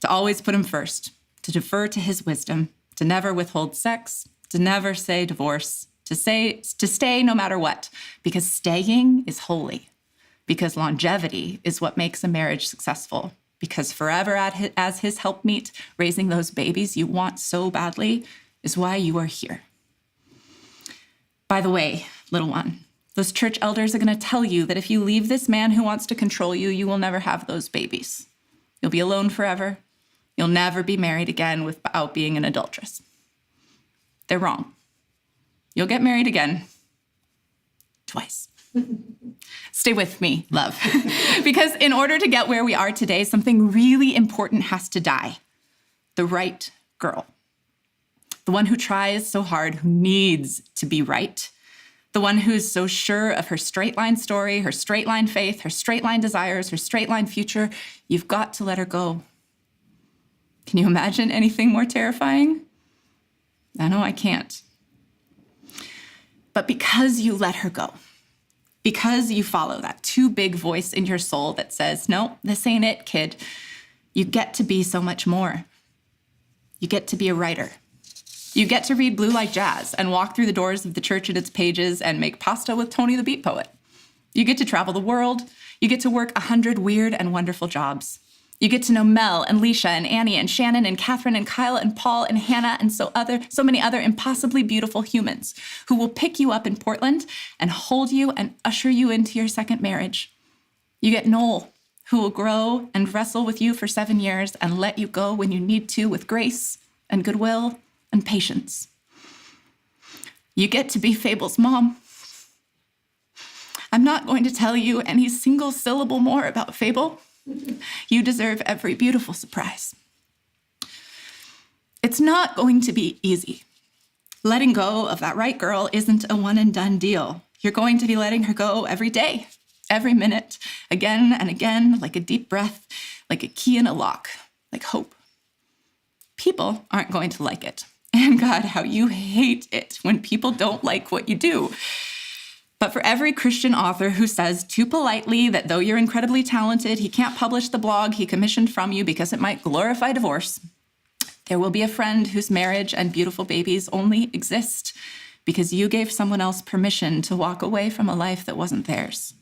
to always put him first, to defer to his wisdom, to never withhold sex, to never say divorce, to stay no matter what, because staying is holy, because longevity is what makes a marriage successful, because forever as his helpmeet, raising those babies you want so badly is why you are here. By the way, little one, those church elders are going to tell you that if you leave this man who wants to control you, you will never have those babies. You'll be alone forever. You'll never be married again without being an adulteress. They're wrong. You'll get married again. Twice. Stay with me, love. Because in order to get where we are today, something really important has to die. The right girl. The one who tries so hard, who needs to be right. The one who's so sure of her straight line story, her straight line faith, her straight line desires, her straight line future. You've got to let her go. Can you imagine anything more terrifying? I know I can't. But because you let her go, because you follow that too big voice in your soul that says, no, this ain't it, kid, you get to be so much more. You get to be a writer. You get to read Blue Like Jazz and walk through the doors of the church and its pages and make pasta with Tony the Beat Poet. You get to travel the world. You get to work 100 weird and wonderful jobs. You get to know Mel and Leisha and Annie and Shannon and Catherine and Kyle and Paul and Hannah and so many other impossibly beautiful humans who will pick you up in Portland and hold you and usher you into your second marriage. You get Noel, who will grow and wrestle with you for 7 years and let you go when you need to with grace and goodwill and patience. You get to be Fable's mom. I'm not going to tell you any single syllable more about Fable. You deserve every beautiful surprise. It's not going to be easy. Letting go of that right girl isn't a one and done deal. You're going to be letting her go every day, every minute, again and again, like a deep breath, like a key in a lock, like hope. People aren't going to like it. And God, how you hate it when people don't like what you do. But for every Christian author who says too politely that though you're incredibly talented, he can't publish the blog he commissioned from you because it might glorify divorce, there will be a friend whose marriage and beautiful babies only exist because you gave someone else permission to walk away from a life that wasn't theirs.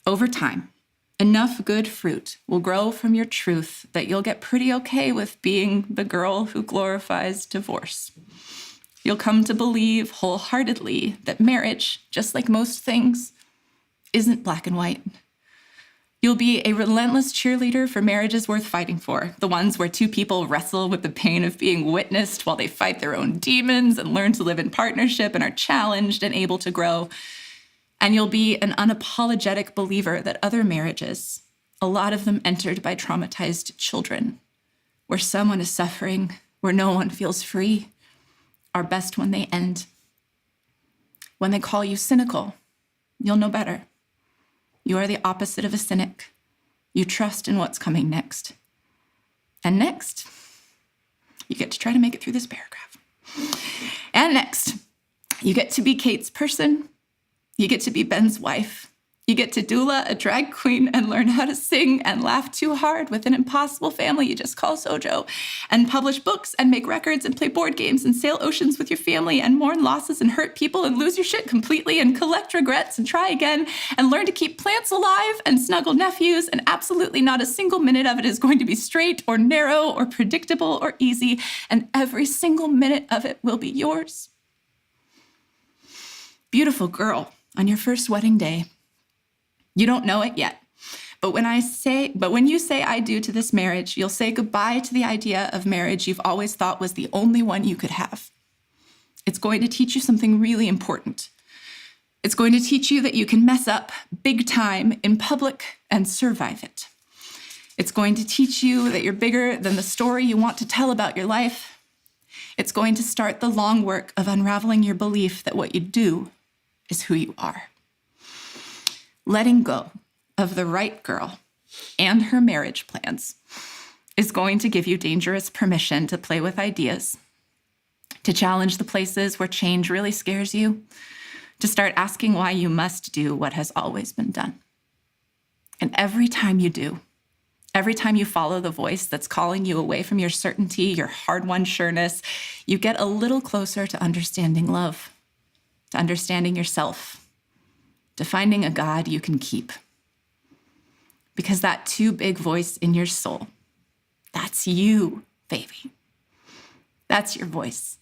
Over time, enough good fruit will grow from your truth that you'll get pretty okay with being the girl who glorifies divorce. You'll come to believe wholeheartedly that marriage, just like most things, isn't black and white. You'll be a relentless cheerleader for marriages worth fighting for, the ones where two people wrestle with the pain of being witnessed while they fight their own demons and learn to live in partnership and are challenged and able to grow. And you'll be an unapologetic believer that other marriages, a lot of them entered by traumatized children, where someone is suffering, where no one feels free, are best when they end. When they call you cynical, you'll know better. You are the opposite of a cynic. You trust in what's coming next. And next, you get to try to make it through this paragraph. And next, you get to be Kate's person. You get to be Ben's wife. You get to doula a drag queen and learn how to sing and laugh too hard with an impossible family you just call Sojo, and publish books and make records and play board games and sail oceans with your family and mourn losses and hurt people and lose your shit completely and collect regrets and try again and learn to keep plants alive and snuggle nephews, and absolutely not a single minute of it is going to be straight or narrow or predictable or easy, and every single minute of it will be yours. Beautiful girl, on your first wedding day, you don't know it yet, but when you say I do to this marriage, you'll say goodbye to the idea of marriage you've always thought was the only one you could have. It's going to teach you something really important. It's going to teach you that you can mess up big time in public and survive it. It's going to teach you that you're bigger than the story you want to tell about your life. It's going to start the long work of unraveling your belief that what you do is who you are. Letting go of the right girl and her marriage plans is going to give you dangerous permission to play with ideas, to challenge the places where change really scares you, to start asking why you must do what has always been done. And every time you do, every time you follow the voice that's calling you away from your certainty, your hard-won sureness, you get a little closer to understanding love, to understanding yourself, to finding a God you can keep. Because that too big voice in your soul, that's you, baby. That's your voice.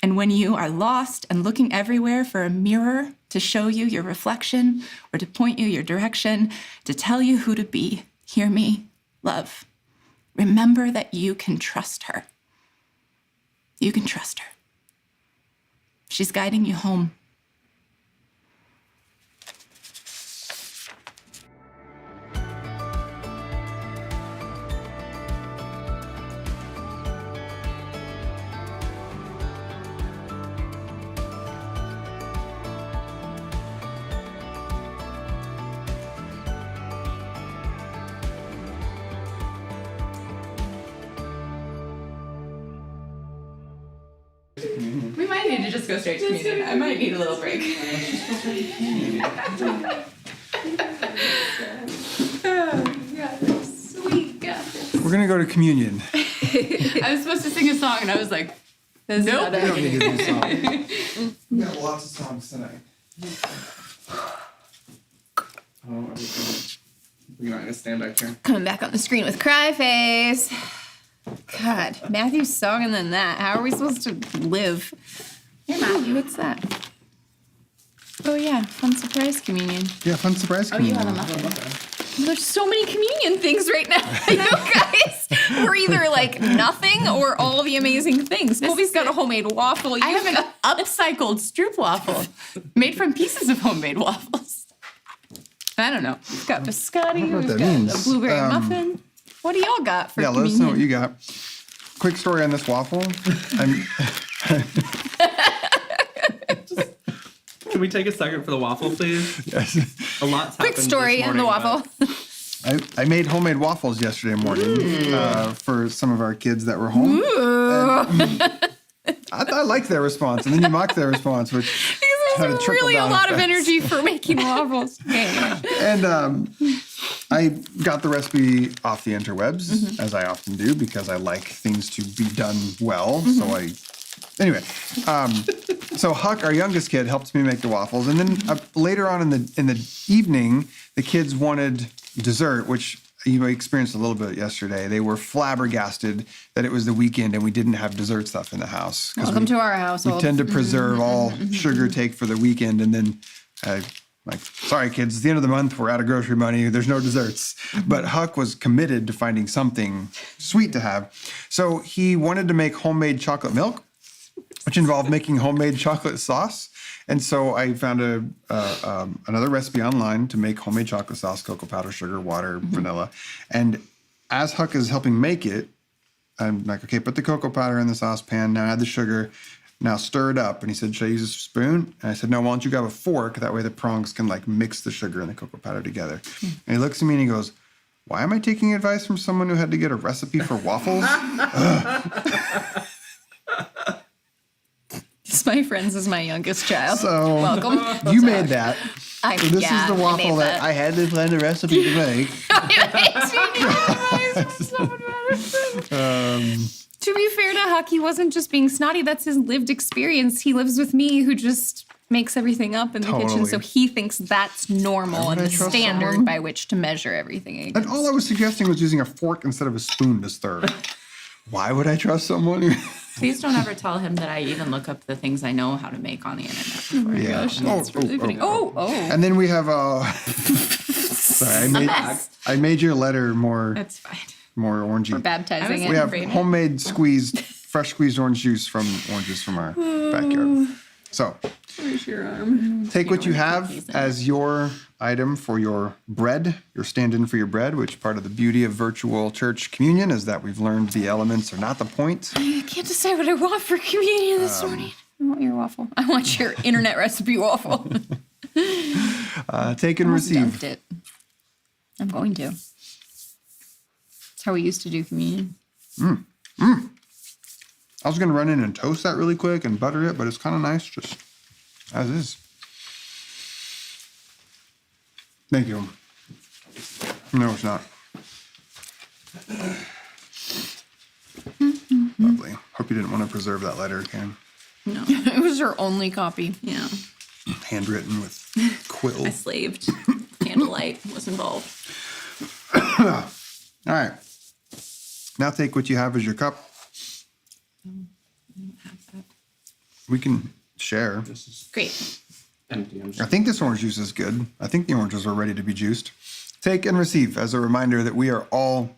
And when you are lost and looking everywhere for a mirror to show you your reflection or to point you your direction, to tell you who to be, hear me, love. Remember that you can trust her. You can trust her. She's guiding you home. We might need to just go straight to communion. I might need a little break. Sweet God. We're gonna go to communion. I was supposed to sing a song and I was like, nope. We don't need to do songs. We got lots of songs tonight. We're not gonna stand back here. Coming back on the screen with Cry Face. God, Matthew's song and then that. How are we supposed to live? Here, Matthew, what's that? Oh yeah, fun surprise communion. Yeah, fun surprise communion. You have a muffin. There's so many communion things right now, you guys. We're either like nothing or all the amazing things. Colby's got a homemade waffle. I have an upcycled stroop waffle made from pieces of homemade waffles. I don't know. We've got biscotti. I don't know what We've that got means. a blueberry muffin. What do y'all got for Yeah, communion? let us know what you got. Quick story on this waffle. Can we take a second for the waffle, please? Yes. A lot's happened Quick story this on the morning, waffle. I made homemade waffles yesterday morning for some of our kids that were home. I liked their response, and then you mocked their response, which had a Really a trickle-down lot of effect. energy for making waffles. And I got the recipe off the interwebs, as I often do, because I like things to be done well. So Huck, our youngest kid, helped me make the waffles, and then later on in the evening, the kids wanted dessert, which you experienced a little bit yesterday. They were flabbergasted that it was the weekend and we didn't have dessert stuff in the house. Welcome to our We household. tend to preserve all sugar take for the weekend, and then like, sorry kids, it's the end of the month, we're out of grocery money, there's no desserts. But Huck was committed to finding something sweet to have. So he wanted to make homemade chocolate milk, which involved making homemade chocolate sauce. And so I found another recipe online to make homemade chocolate sauce, cocoa powder, sugar, water, vanilla. And as Huck is helping make it, I'm like, okay, put the cocoa powder in the saucepan, now add the sugar, now stir it up. And he said, should I use a spoon? And I said, no, why don't you grab a fork? That way the prongs can like mix the sugar and the cocoa powder together. And he looks at me and he goes, why am I taking advice from someone who had to get a recipe for waffles? My friends is my youngest child. So Welcome. you made that. I, So this yeah, is the I waffle made that I had to find a recipe to make. To be fair to Huck, he wasn't just being snotty. That's his lived experience. He lives with me, who just makes everything up in the kitchen, Totally. so he thinks that's normal and would I the trust standard someone? by which to measure everything And against. all I was suggesting was using a fork instead of a spoon to stir. Why would I trust someone? Please don't ever tell him that I even look up the things I know how to make on the internet before. Yeah. Oh. And then we have sorry, I made your letter more That's fine. orangey. We're baptizing I We it. have Afraid. homemade fresh squeezed orange juice from oranges from our backyard. So take what you have as your item for your bread, your stand-in for your bread, which part of the beauty of virtual church communion is that we've learned the elements are not the point. I can't decide what I want for communion this morning. I want your waffle. I want your internet recipe waffle. Take and receive. Dumped it. I'm going to. That's how we used to do communion. I was going to run in and toast that really quick and butter it, but it's kind of nice just as is. Thank you. No, it's not. Lovely. Hope you didn't want to preserve that letter, Karen. No. It was her only copy. Yeah. Handwritten with quill. I slaved. Candlelight was involved. All right. Now take what you have as your cup. We can share. Great. I think this orange juice is good. I think the oranges are ready to be juiced. Take and receive as a reminder that we are all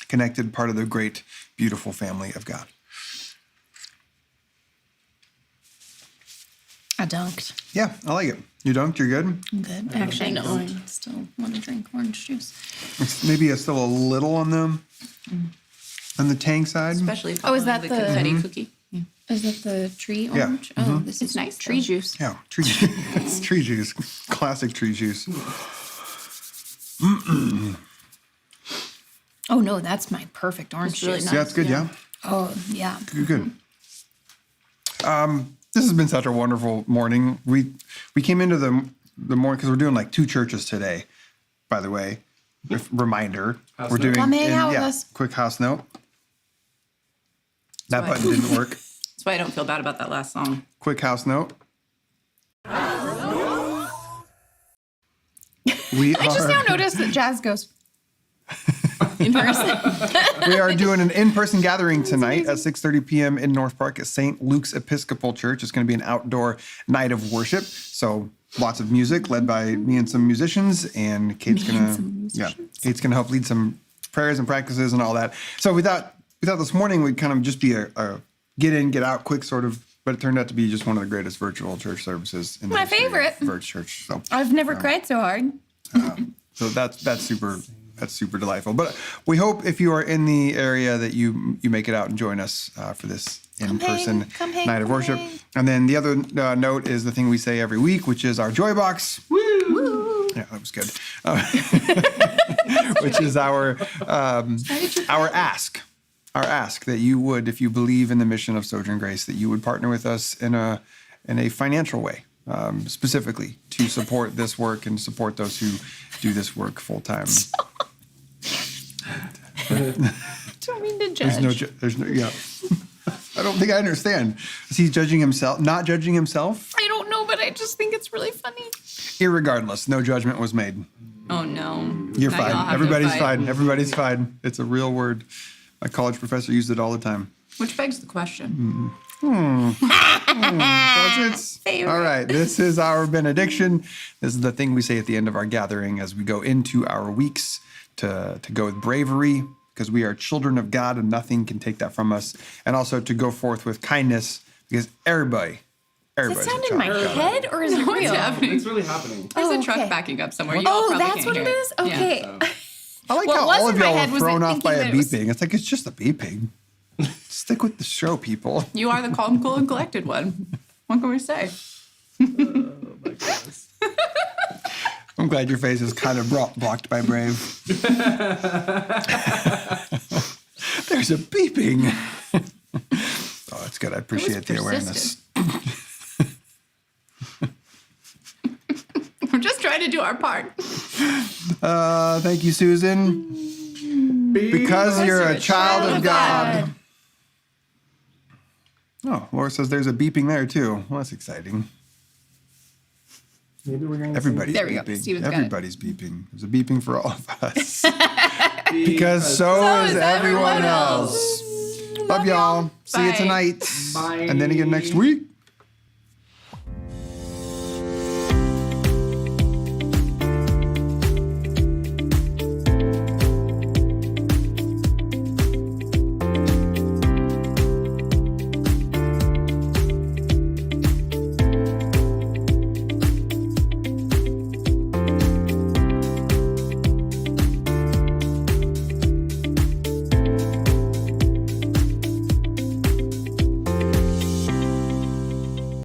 connected, part of the great, beautiful family of God. I dunked. Yeah, I like it. You dunked, you're good. I'm good. Actually, no. I still want to drink orange juice. It's maybe still a little on the tang side. Especially is following that the the- confetti cookie. Is that the tree Yeah. orange? Oh, this It's is nice, tree though. juice. Yeah, tree it's tree juice. Classic tree juice. Oh no, that's my perfect orange It's really juice. nice. Yeah, it's good, yeah. Oh yeah. Good. This has been such a wonderful morning. We came into the morning because we're doing like 2 churches today, by the way. Reminder. We're doing Come hang out with us. quick house note. That why- button didn't work. That's why I don't feel bad about that last song. Quick house note. We I just now are noticed that Jazz goes in person. we are doing an in-person gathering tonight at 6:30 p.m. in North Park at St. Luke's Episcopal Church. It's going to be an outdoor night of worship. So lots of music led by me and some musicians, and Kate's gonna Kate's gonna help lead some prayers and practices and all that. So we thought this morning would kind of just be a get in, get out, quick sort of. But it turned out to be just one of the greatest virtual church services in the My history of favorite. Virtual Church. So I've never cried so hard. So that's super delightful. But we hope if you are in the area that you make it out and join us for this in-person come hang, night of come worship. hang. And then the other note is the thing we say every week, which is our joy box. Woo! Yeah, that was good. which is our ask. Our ask that you would, if you believe in the mission of Sojourn Grace, that you would partner with us in a financial way, specifically to support this work and support those who do this work full time. Don't mean to judge. There's no, yeah. I don't think I understand. Is he judging himself? Not judging himself? I don't know, but I just think it's really funny. Irregardless, no judgment was made. Oh no. You're Now y'all fine. have to Everybody's fight. fine. Everybody's fine. It's a real word. My college professor used it all the time. Which begs the question. All right, this is our benediction. This is the thing we say at the end of our gathering as we go into our weeks to go with bravery, because we are children of God and nothing can take that from us. And also to go forth with kindness, because everybody's Does that sound a in my child of God. head or is it What's real? happening? It's really happening. There's Oh, a truck okay. backing up somewhere. You all Oh, probably that's can't what it hear is? Okay. So, I like What how was all in of my y'all head were was thrown it off by a thinking that it was- beeping. It's like, it's just a beeping. Stick with the show, people. You are the calm, cool, and collected one. What can we say? I'm glad your face is kind of blocked by Brave. There's a beeping. Oh, that's good. I appreciate the awareness. We're just trying to do our part. Thank you, Susan. Because you're a child of God. Oh, Laura says there's a beeping there too. Well, that's exciting. maybe we're going to Everybody's There we go. beeping. Steven's got it. Everybody's beeping. There's a beeping for all of us. Because so is everyone else. Love y'all. See you Bye. tonight. Bye. And then again next week.